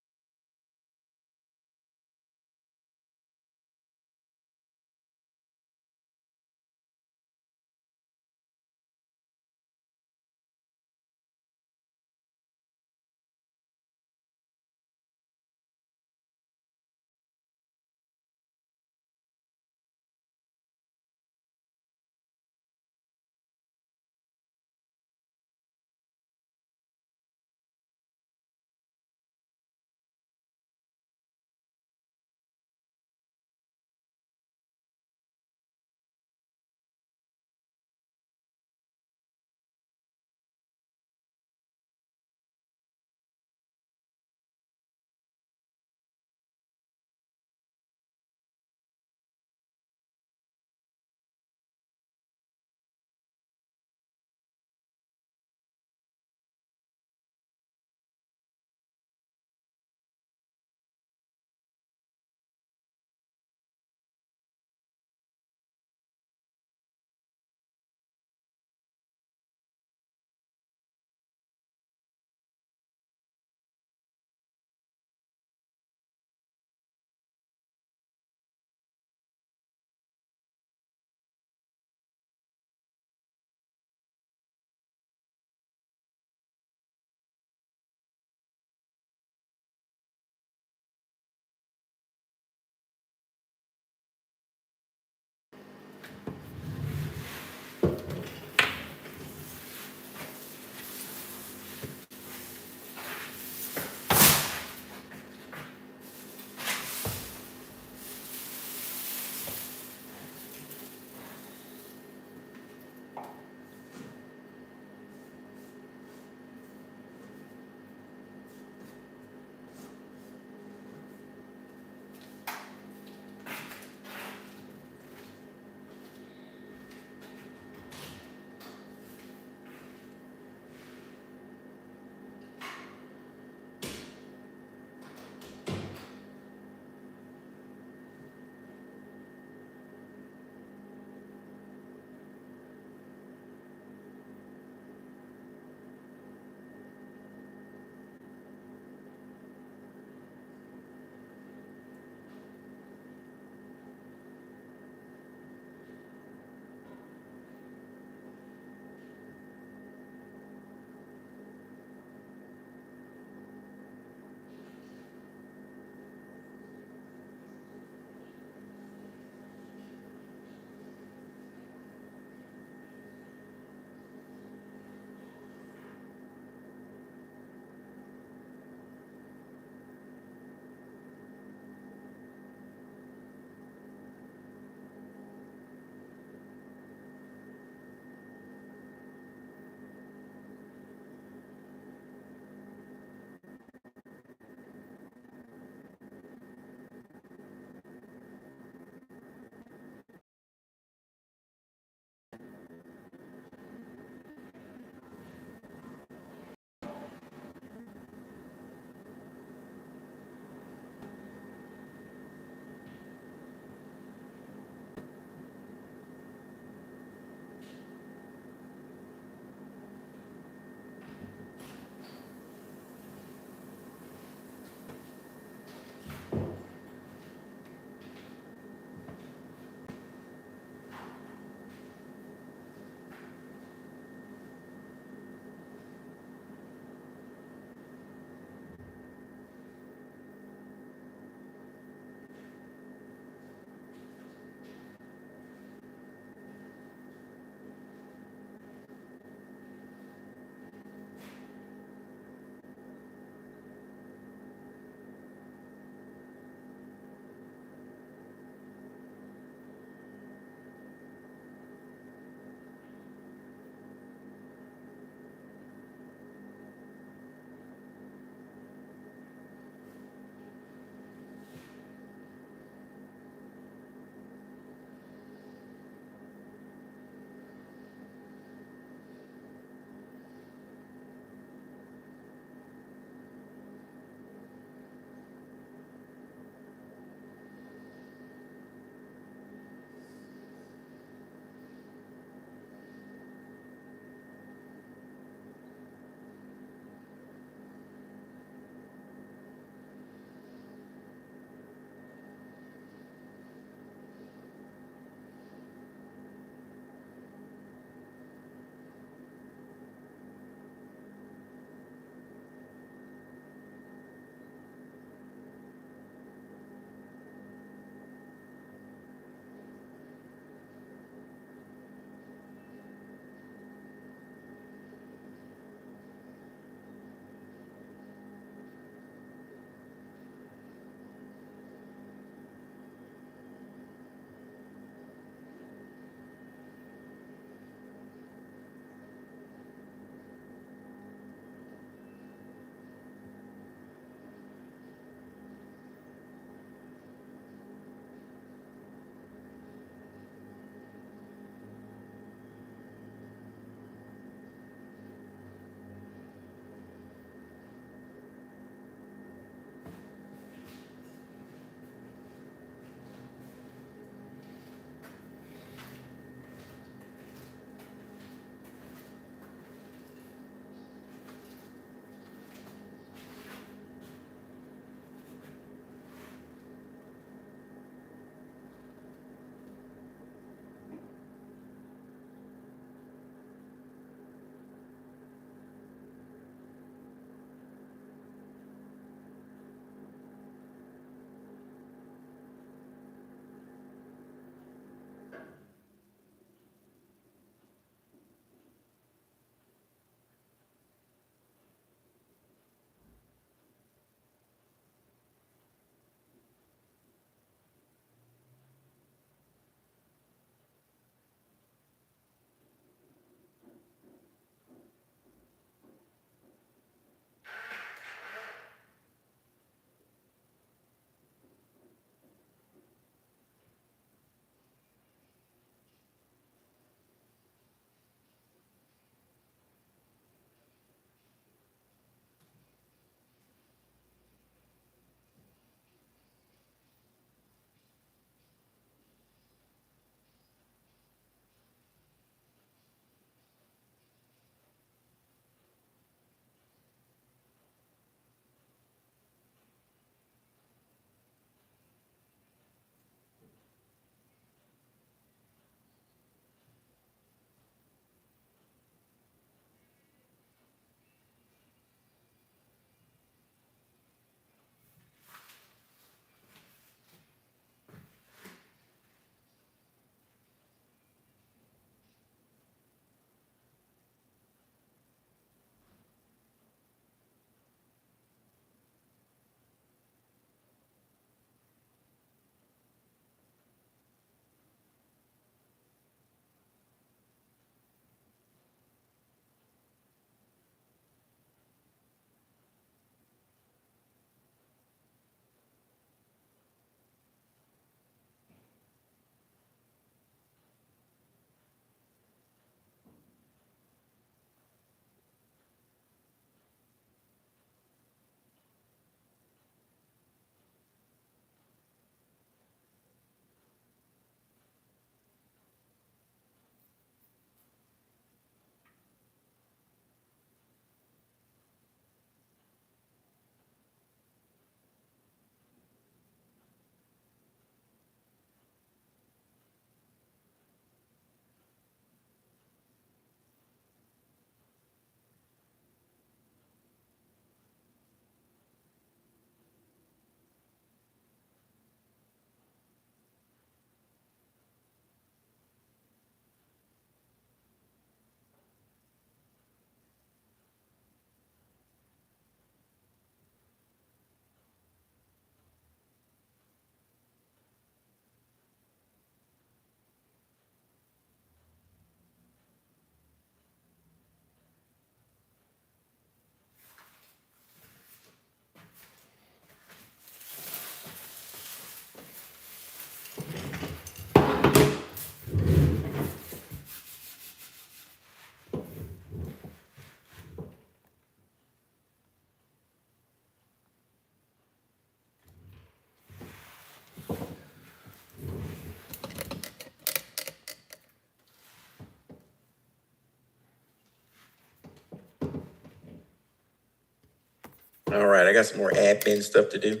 All right, I got some more admin stuff to do.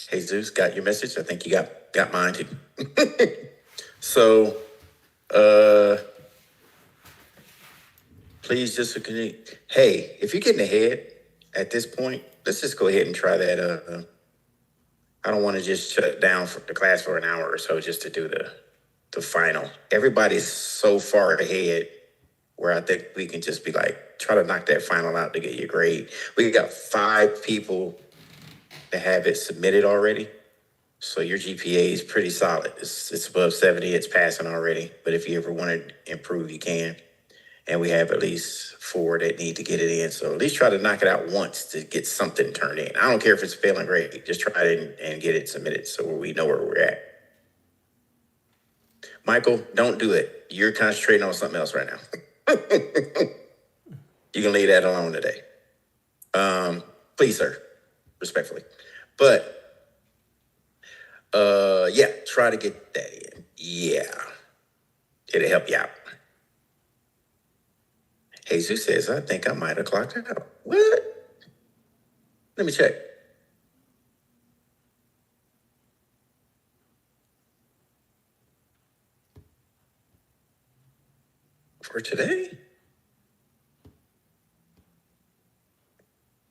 Jesus, got your message? I think you got mine too. So, please just connect. Hey, if you're getting ahead at this point, let's just go ahead and try that. I don't want to just shut down the class for an hour or so just to do the final. Everybody's so far ahead where I think we can just be like, try to knock that final out to get your grade. We got 5 people that have it submitted already. So your GPA is pretty solid. It's above 70. It's passing already. But if you ever want to improve, you can. And we have at least 4 that need to get it in. So at least try to knock it out once to get something turned in. I don't care if it's failing grade. Just try it and get it submitted so we know where we're at. Michael, don't do it. You're concentrating on something else right now. You can leave that alone today. Please, sir, respectfully. But yeah, try to get that in. Yeah, it'll help you out. Jesus says, I think I might have clocked it out. What? Let me check. For today?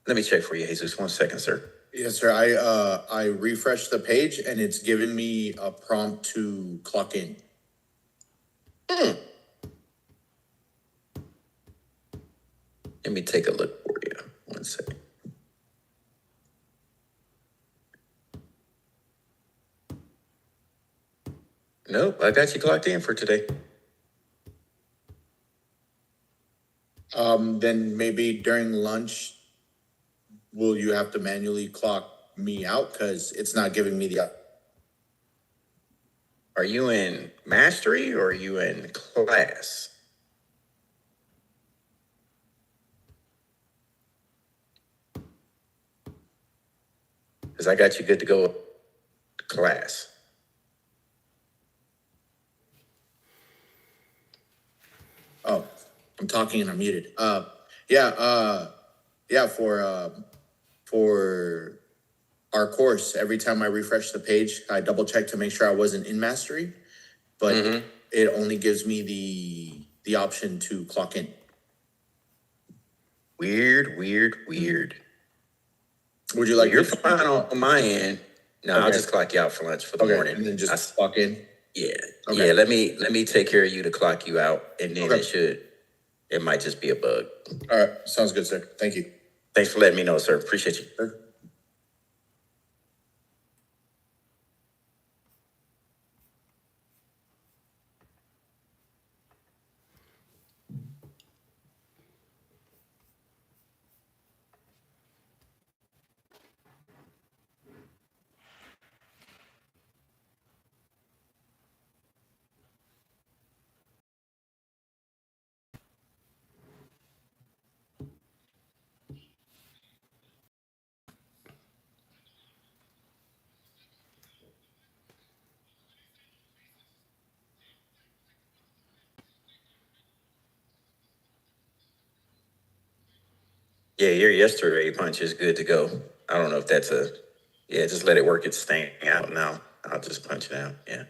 Let me check for you, Jesus. 1 second, sir. Yes, sir. I refreshed the page and it's given me a prompt to clock in. Let me take a look for you. 1 second. Nope, I got you clocked in for today. Then maybe during lunch, will you have to manually clock me out? Because it's not giving me the... Are you in mastery or are you in class? Because I got you good to go to class. Oh, I'm talking and I'm muted. Yeah, for our course, every time I refresh the page, I double check to make sure I wasn't in mastery, but it only gives me the option to clock in. Weird. Would you like You're me to- fine on my end. No, I'll just clock you out for lunch for the morning. And then just clock in? Yeah. Okay. Yeah, let me take care of you to clock you out, and then Okay. it might just be a bug. All right, sounds good, sir. Thank you. Thanks for letting me know, sir. Appreciate you. Sure. Yeah, your yesterday punch is good to go. I don't know if that's just let it work its thing out now. I'll just punch it out. Yeah.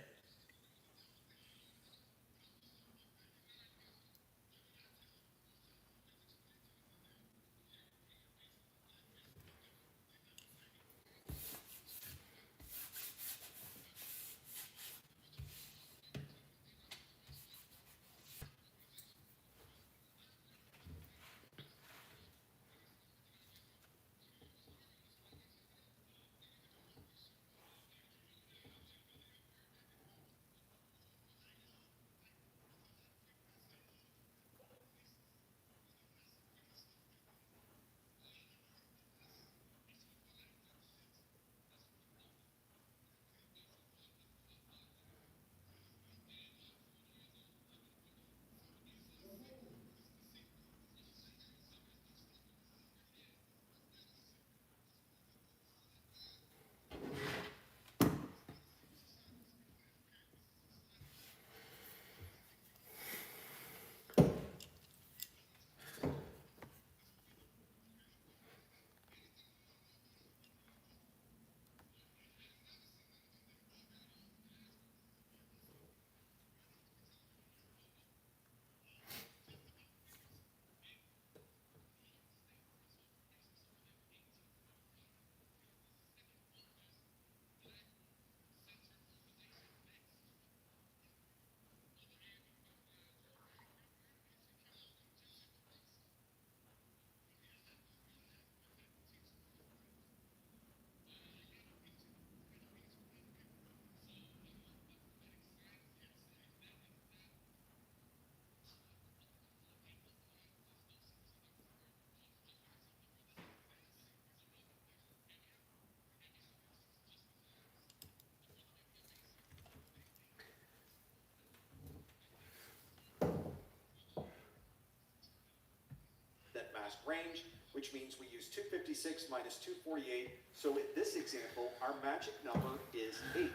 mask range, which means we use 256 minus 248. So in this example, our magic number is 8.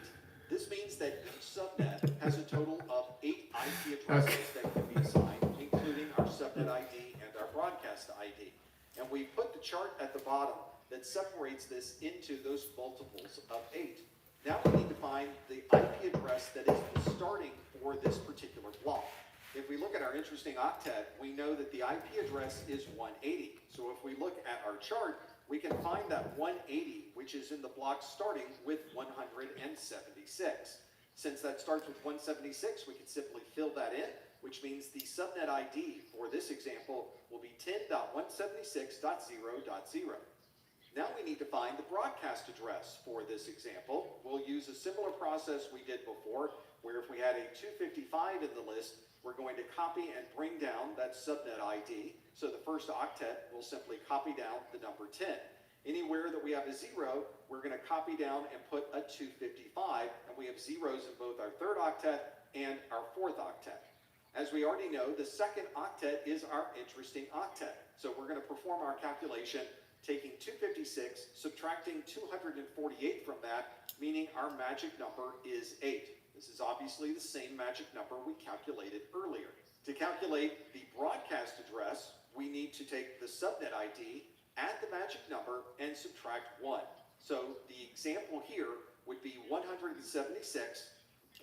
This means that each subnet has a total of 8 IP addresses that can be assigned, including our subnet ID and our broadcast ID. And we put the chart at the bottom that separates this into those multiples of 8. Now we need to find the IP address that is the starting for this particular block. If we look at our interesting octet, we know that the IP address is 180. So if we look at our chart, we can find that 180, which is in the block starting with 176. Since that starts with 176, we can simply fill that in, which means the subnet ID for this example will be 10.176.0.0. Now we need to find the broadcast address for this example. We'll use a similar process we did before, where if we had a 255 in the list, we're going to copy and bring down that subnet ID. So the first octet will simply copy down the number 10. Anywhere that we have a 0, we're going to copy down and put a 255, and we have zeros in both our third octet and our fourth octet. As we already know, the second octet is our interesting octet. So we're going to perform our calculation taking 256, subtracting 248 from that, meaning our magic number is 8. This is obviously the same magic number we calculated earlier. To calculate the broadcast address, we need to take the subnet ID, add the magic number, and subtract 1. So the example here would be 176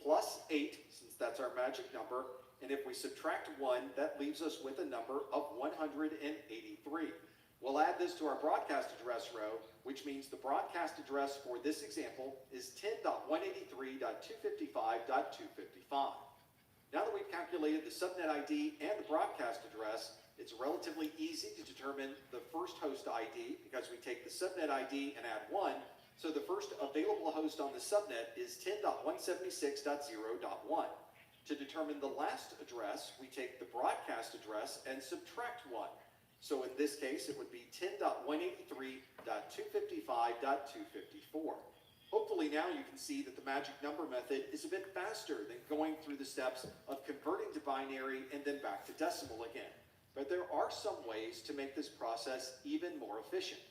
plus 8, since that's our magic number, and if we subtract 1, that leaves us with a number of 183. We'll add this to our broadcast address row, which means the broadcast address for this example is 10.183.255.255. Now that we've calculated the subnet ID and the broadcast address, it's relatively easy to determine the first host ID because we take the subnet ID and add 1. So the first available host on the subnet is 10.176.0.1. To determine the last address, we take the broadcast address and subtract 1. So in this case, it would be 10.183.255.254. Hopefully now you can see that the magic number method is a bit faster than going through the steps of converting to binary and then back to decimal again. But there are some ways to make this process even more efficient.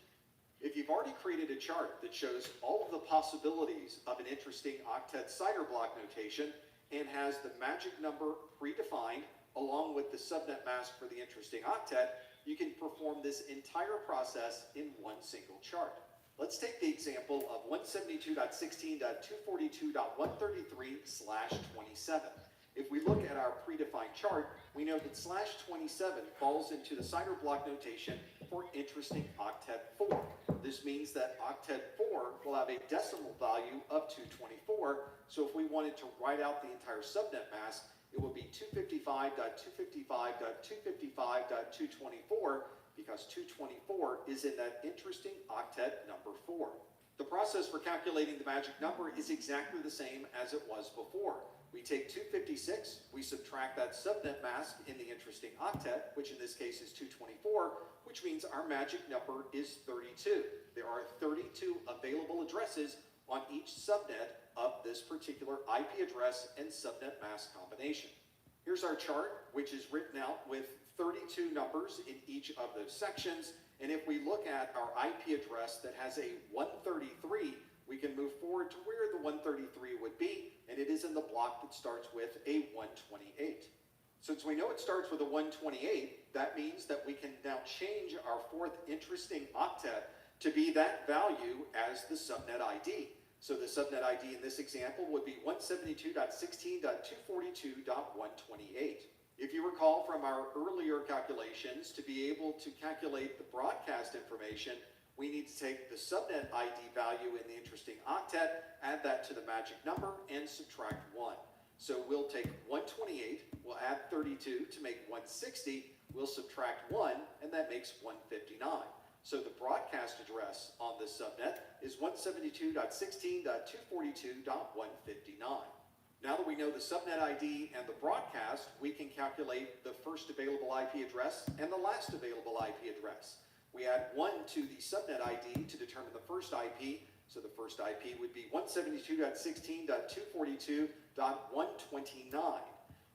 If you've already created a chart that shows all of the possibilities of an interesting octet cider block notation and has the magic number predefined along with the subnet mask for the interesting octet, you can perform this entire process in one single chart. Let's take the example of 172.16.242.133/27. If we look at our predefined chart, we know that /27 falls into the cider block notation for interesting octet 4. This means that octet 4 will have a decimal value of 224, so if we wanted to write out the entire subnet mask, it will be 255.255.255.224 because 224 is in that interesting octet number 4. The process for calculating the magic number is exactly the same as it was before. We take 256, we subtract that subnet mask in the interesting octet, which in this case is 224, which means our magic number is 32. There are 32 available addresses on each subnet of this particular IP address and subnet mask combination. Here's our chart, which is written out with 32 numbers in each of those sections. And if we look at our IP address that has a 133, we can move forward to where the 133 would be, and it is in the block that starts with a 128. Since we know it starts with a 128, that means that we can now change our fourth interesting octet to be that value as the subnet ID. So the subnet ID in this example would be 172.16.242.128. If you recall from our earlier calculations, to be able to calculate the broadcast information, we need to take the subnet ID value in the interesting octet, add that to the magic number, and subtract 1. So we'll take 128, we'll add 32 to make 160, we'll subtract 1, and that makes 159. So the broadcast address on this subnet is 172.16.242.159. Now that we know the subnet ID and the broadcast, we can calculate the first available IP address and the last available IP address. We add 1 to the subnet ID to determine the first IP, so the first IP would be 172.16.242.129.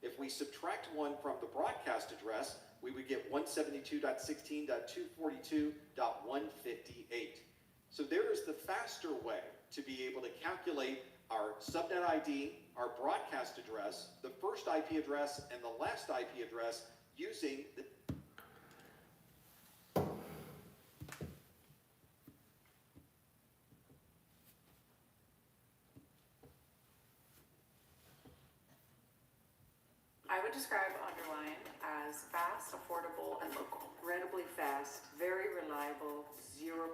If we subtract 1 from the broadcast address, we would get 172.16.242.158. So there is the faster way to be able to calculate our subnet ID, our broadcast address, the first IP address, and the last IP address using the I would describe Underline as fast, affordable, and local. Incredibly fast, very reliable, zero.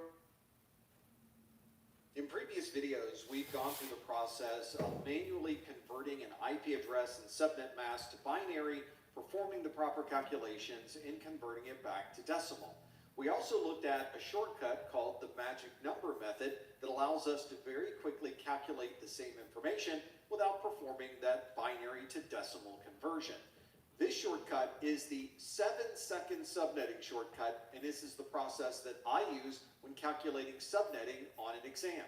In previous videos, we've gone through the process of manually converting an IP address and subnet mask to binary, performing the proper calculations, and converting it back to decimal. We also looked at a shortcut called the magic number method that allows us to very quickly calculate the same information without performing that binary to decimal conversion. This shortcut is the 7-second subnetting shortcut, and this is the process that I use when calculating subnetting on an exam.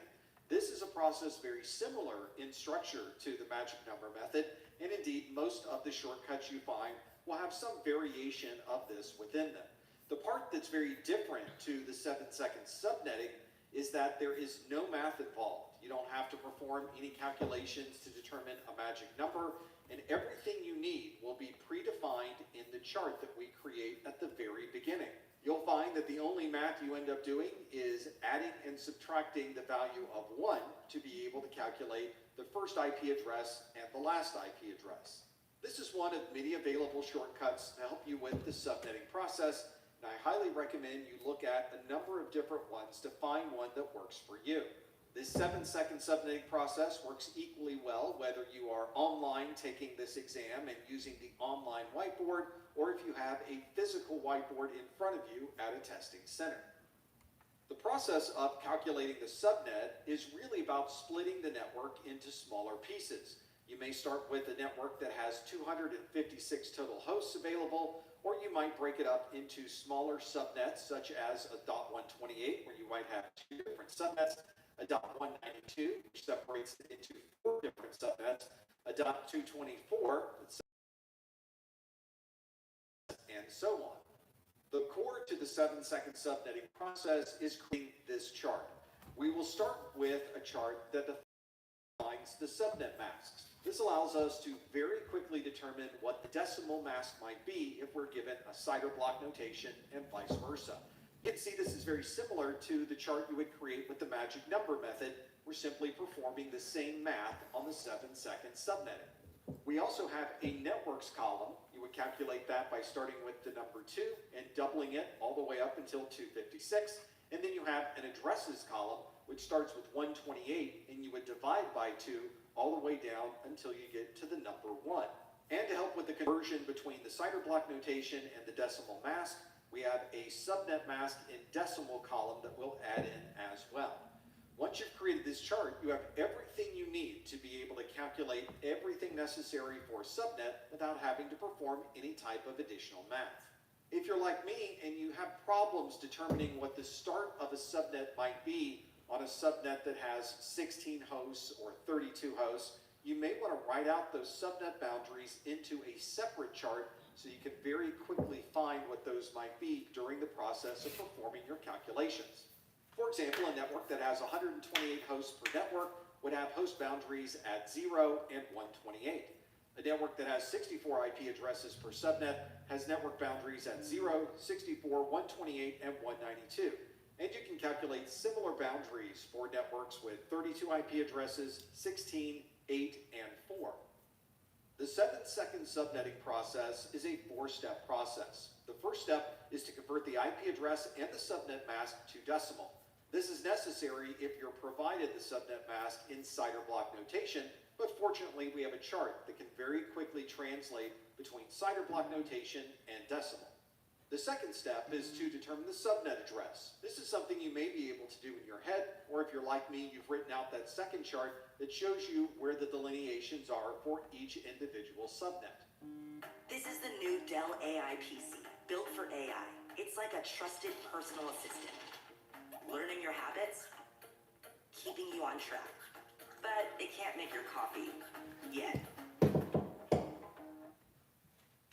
This is a process very similar in structure to the magic number method, and indeed most of the shortcuts you find will have some variation of this within them. The part that's very different to the 7-second subnetting is that there is no math involved. You don't have to perform any calculations to determine a magic number, and everything you need will be predefined in the chart that we create at the very beginning. You'll find that the only math you end up doing is adding and subtracting the value of 1 to be able to calculate the first IP address and the last IP address. This is one of many available shortcuts to help you with the subnetting process, and I highly recommend you look at a number of different ones to find one that works for you. This 7-second subnetting process works equally well whether you are online taking this exam and using the online whiteboard, or if you have a physical whiteboard in front of you at a testing center. The process of calculating the subnet is really about splitting the network into smaller pieces. You may start with a network that has 256 total hosts available, or you might break it up into smaller subnets such as a .128 where you might have 2 different subnets, a .192 which separates it into 4 different subnets, a .224 and so on. The core to the 7-second subnetting process is creating this chart. We will start with a chart that defines the subnet masks. This allows us to very quickly determine what the decimal mask might be if we're given a CIDR block notation and vice versa. You can see this is very similar to the chart you would create with the magic number method. We're simply performing the same math on the 7-second subnetting. We also have a networks column. You would calculate that by starting with the number 2 and doubling it all the way up until 256. And then you have an addresses column, which starts with 128, and you would divide by 2 all the way down until you get to the number 1. And to help with the conversion between the CIDR block notation and the decimal mask, we have a subnet mask in decimal column that we'll add in as well. Once you've created this chart, you have everything you need to be able to calculate everything necessary for a subnet without having to perform any type of additional math. If you're like me and you have problems determining what the start of a subnet might be on a subnet that has 16 hosts or 32 hosts, you may want to write out those subnet boundaries into a separate chart so you can very quickly find what those might be during the process of performing your calculations. For example, a network that has 128 hosts per network would have host boundaries at 0 and 128. A network that has 64 IP addresses per subnet has network boundaries at 0, 64, 128, and 192. And you can calculate similar boundaries for networks with 32 IP addresses, 16, 8, and 4. The 7-second subnetting process is a 4-step process. The first step is to convert the IP address and the subnet mask to decimal. This is necessary if you're provided the subnet mask in CIDR block notation, but fortunately we have a chart that can very quickly translate between CIDR block notation and decimal. The second step is to determine the subnet address. This is something you may be able to do in your head, or if you're like me, you've written out that second chart that shows you where the delineations are for each individual subnet. This is the new Dell AI PC, built for AI. It's like a trusted personal assistant. Learning your habits, keeping you on track. But it can't make your coffee yet.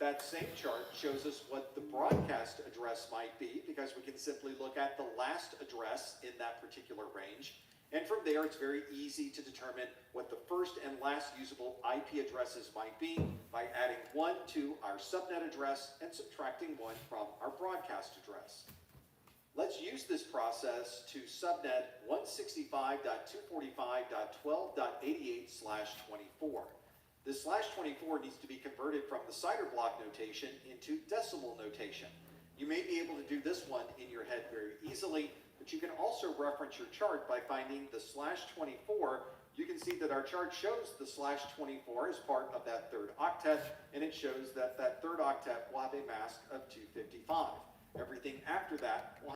That same chart shows us what the broadcast address might be, because we can simply look at the last address in that particular range. And from there, it's very easy to determine what the first and last usable IP addresses might be by adding 1 to our subnet address and subtracting 1 from our broadcast address. Let's use this process to subnet 165.245.12.88/24. This /24 needs to be converted from the CIDR block notation into decimal notation. You may be able to do this one in your head very easily, but you can also reference your chart by finding the /24. You can see that our chart shows the /24 as part of that third octet, and it shows that that third octet will have a mask of 255. Everything after that will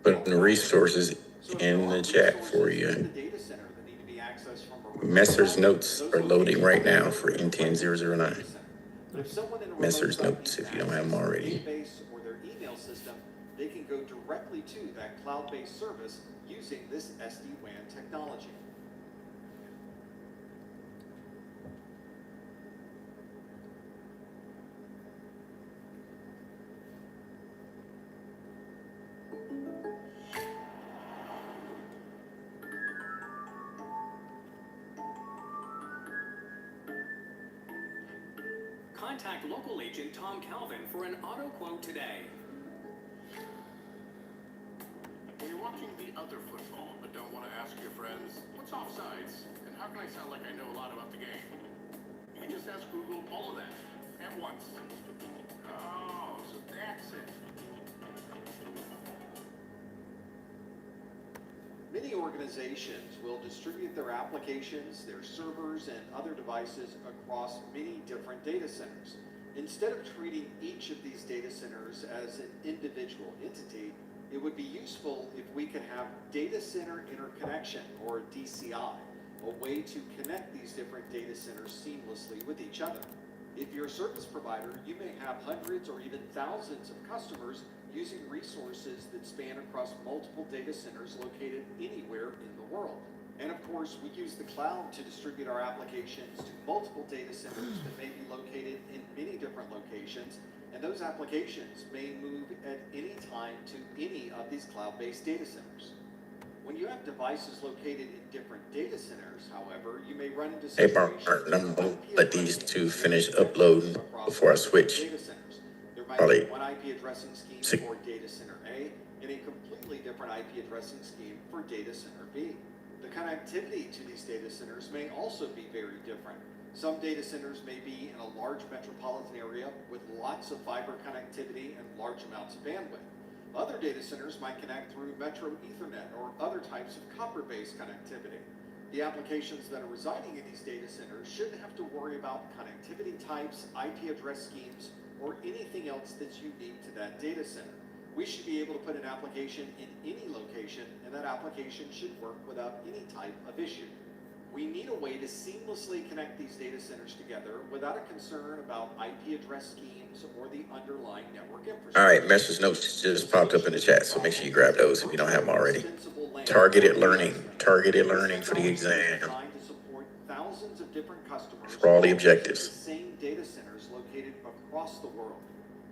putting resources So if in there the are chat resources for in the you. data center that need to be accessed from a remote Messer's site, notes those are loading locations right will now be for directly to the N10009. data center. If someone in a remote Messer's site notes, needs if you don't have them access to their already. database or their email system, they can go directly to that cloud-based service using this SD-WAN technology. Contact local agent Tom Calvin for an auto quote today. When you're watching the other football but don't want to ask your friends, what's offsides? And how can I sound like I know a lot about the game? You just ask Google all of that at once. Oh, so that's it. Many organizations will distribute their applications, their servers, and other devices across many different data centers. Instead of treating each of these data centers as an individual entity, it would be useful if we could have data center interconnection, or DCI, a way to connect these different data centers seamlessly with each other. If you're a service provider, you may have hundreds or even thousands of customers using resources that span across multiple data centers located anywhere in the world. And of course, we use the cloud to distribute our applications to multiple data centers that may be located in many different locations, and those applications may move at any time to any of these cloud-based data centers. When you have devices located in different data centers, however, you may run into Hey, situations Martin, I'm where gonna IP let these addressing two is finish very uploading across before I different switch. data centers. There might Probably be one IP addressing scheme six. for data center A and a completely different IP addressing scheme for data center B. The connectivity to these data centers may also be very different. Some data centers may be in a large metropolitan area with lots of fiber connectivity and large amounts of bandwidth. Other data centers might connect through Metro Ethernet or other types of copper-based connectivity. The applications that are residing in these data centers shouldn't have to worry about connectivity types, IP address schemes, or anything else that's unique to that data center. We should be able to put an application in any location, and that application should work without any type of issue. We need a way to seamlessly connect these data centers together without a concern about IP address schemes or the underlying network infrastructure. All right, Messer's notes just popped up in the chat, so make sure you grab those if you don't have them already. Targeted learning for the exam, Designed to support thousands of different customers for all the the objectives. same data centers located across the world.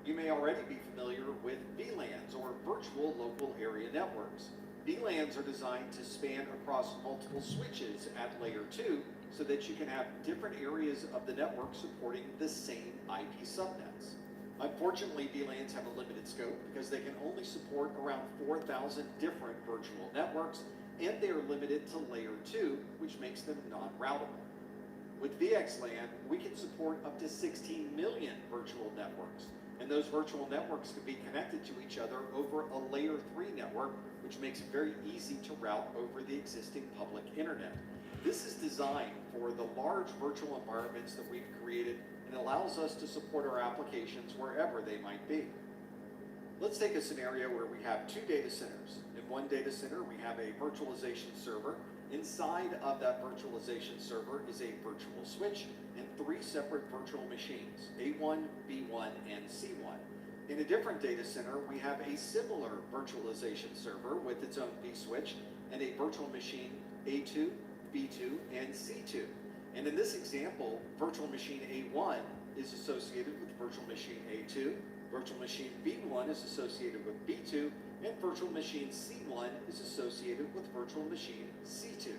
You may already be familiar with VLANs, or virtual local area networks. VLANs are designed to span across multiple switches at layer 2 so that you can have different areas of the network supporting the same IP subnets. Unfortunately, VLANs have a limited scope because they can only support around 4,000 different virtual networks, and they are limited to layer 2, which makes them non-routable. With VXLAN, we can support up to 16 million virtual networks, and those virtual networks can be connected to each other over a layer 3 network, which makes it very easy to route over the existing public internet. This is designed for the large virtual environments that we've created and allows us to support our applications wherever they might be. Let's take a scenario where we have two data centers. In one data center, we have a virtualization server. Inside of that virtualization server is a virtual switch and 3 separate virtual machines, A1, B1, and C1. In a different data center, we have a similar virtualization server with its own vSwitch and a virtual machine A2, B2, and C2. And in this example, virtual machine A1 is associated with virtual machine A2, virtual machine B1 is associated with B2, and virtual machine C1 is associated with virtual machine C2.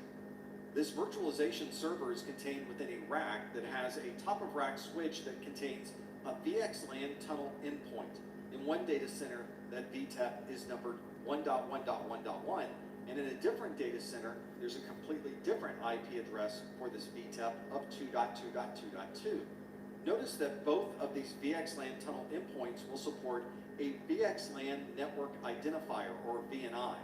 This virtualization server is contained within a rack that has a top-of-rack switch that contains a VXLAN tunnel endpoint. In one data center, that VTEP is numbered 1.1.1.1, and in a different data center, there's a completely different IP address for this VTEP of 2.2.2.2. Notice that both of these VXLAN tunnel endpoints will support a VXLAN network identifier, or VNI.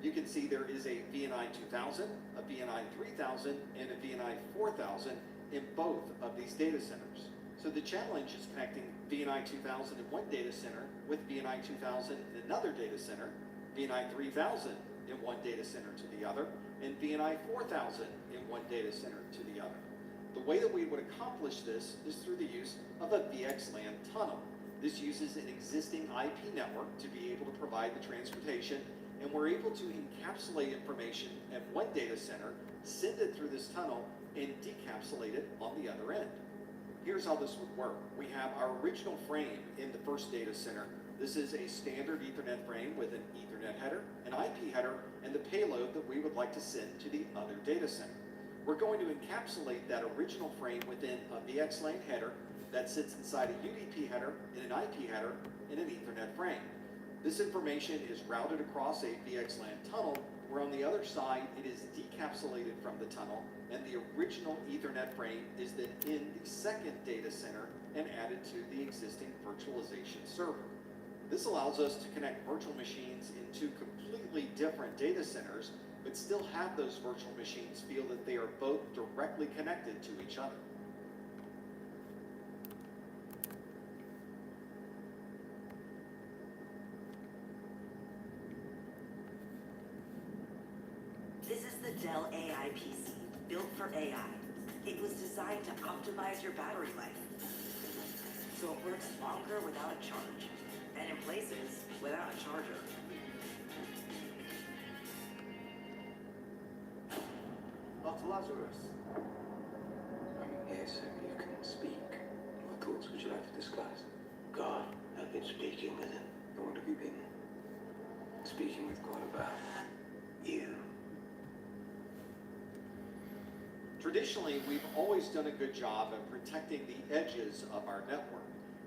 You can see there is a VNI 2000, a VNI 3000, and a VNI 4000 in both of these data centers. So the challenge is connecting VNI 2000 in one data center with VNI 2000 in another data center, VNI 3000 in one data center to the other, and VNI 4000 in one data center to the other. The way that we would accomplish this is through the use of a VXLAN tunnel. This uses an existing IP network to be able to provide the transportation, and we're able to encapsulate information at one data center, send it through this tunnel, and decapsulate it on the other end. Here's how this would work. We have our original frame in the first data center. This is a standard Ethernet frame with an Ethernet header, an IP header, and the payload that we would like to send to the other data center. We're going to encapsulate that original frame within a VXLAN header that sits inside a UDP header, and an IP header, and an Ethernet frame. This information is routed across a VXLAN tunnel, where on the other side it is decapsulated from the tunnel, and the original Ethernet frame is then in the second data center and added to the existing virtualization server. This allows us to connect virtual machines into completely different data centers, but still have those virtual machines feel that they are both directly connected to each other. This is the Dell AI PC, built for AI. It was designed to optimize your battery life, so it works longer without a charge, and in places without a charger. Dr. Lazarus. I'm here so you can speak. What thoughts would you like to discuss? God, I've been speaking with him. And what have you been speaking with God about? You. Traditionally, we've always done a good job of protecting the edges of our network.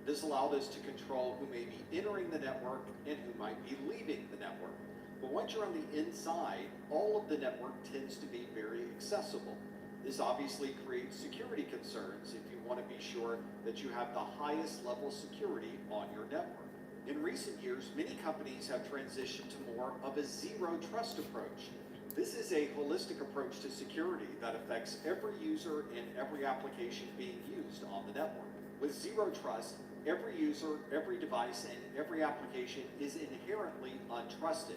This allowed us to control who may be entering the network and who might be leaving the network. But once you're on the inside, all of the network tends to be very accessible. This obviously creates security concerns if you want to be sure that you have the highest level security on your network. In recent years, many companies have transitioned to more of a zero trust approach. This is a holistic approach to security that affects every user and every application being used on the network. With zero trust, every user, every device, and every application is inherently untrusted.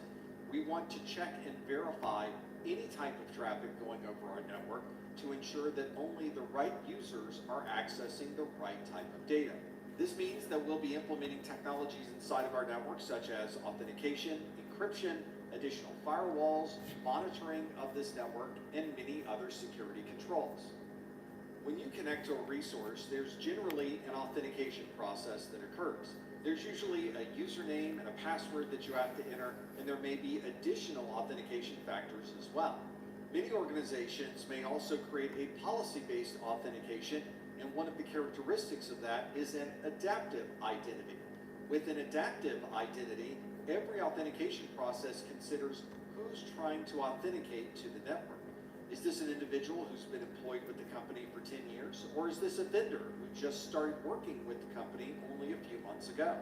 We want to check and verify any type of traffic going over our network to ensure that only the right users are accessing the right type of data. This means that we'll be implementing technologies inside of our network such as authentication, encryption, additional firewalls, monitoring of this network, and many other security controls. When you connect to a resource, there's generally an authentication process that occurs. There's usually a username and a password that you have to enter, and there may be additional authentication factors as well. Many organizations may also create a policy-based authentication, and one of the characteristics of that is an adaptive identity. With an adaptive identity, every authentication process considers who's trying to authenticate to the network. Is this an individual who's been employed with the company for 10 years? Or is this a vendor who just started working with the company only a few months ago?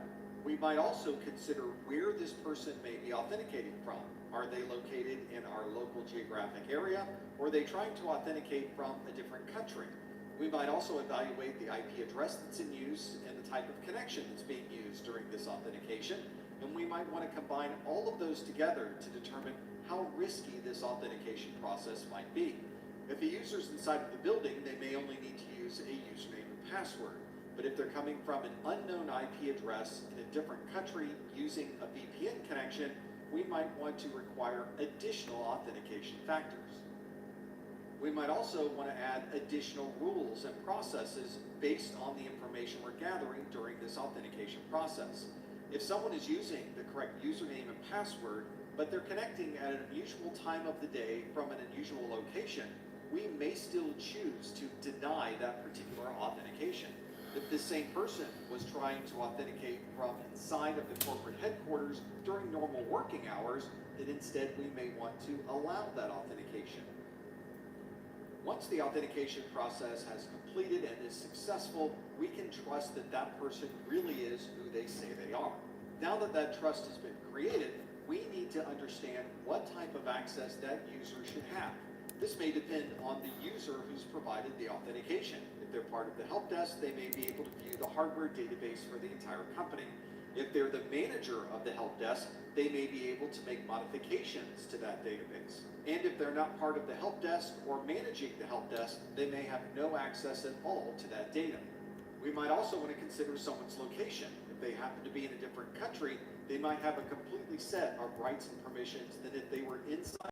We might also consider where this person may be authenticating from. Are they located in our local geographic area? Or are they trying to authenticate from a different country? We might also evaluate the IP address that's in use and the type of connection that's being used during this authentication. And we might want to combine all of those together to determine how risky this authentication process might be. If the user's inside of the building, they may only need to use a username and password. But if they're coming from an unknown IP address in a different country using a VPN connection, we might want to require additional authentication factors. We might also want to add additional rules and processes based on the information we're gathering during this authentication process. If someone is using the correct username and password, but they're connecting at an unusual time of the day from an unusual location, we may still choose to deny that particular authentication. If this same person was trying to authenticate from inside of the corporate headquarters during normal working hours, then instead we may want to allow that authentication. Once the authentication process has completed and is successful, we can trust that that person really is who they say they are. Now that that trust has been created, we need to understand what type of access that user should have. This may depend on the user who's provided the authentication. If they're part of the help desk, they may be able to view the hardware database for the entire company. If they're the manager of the help desk, they may be able to make modifications to that database. And if they're not part of the help desk or managing the help desk, they may have no access at all to that data. We might also want to consider someone's location. If they happen to be in a different country, they might have a completely set of rights and permissions than if they were inside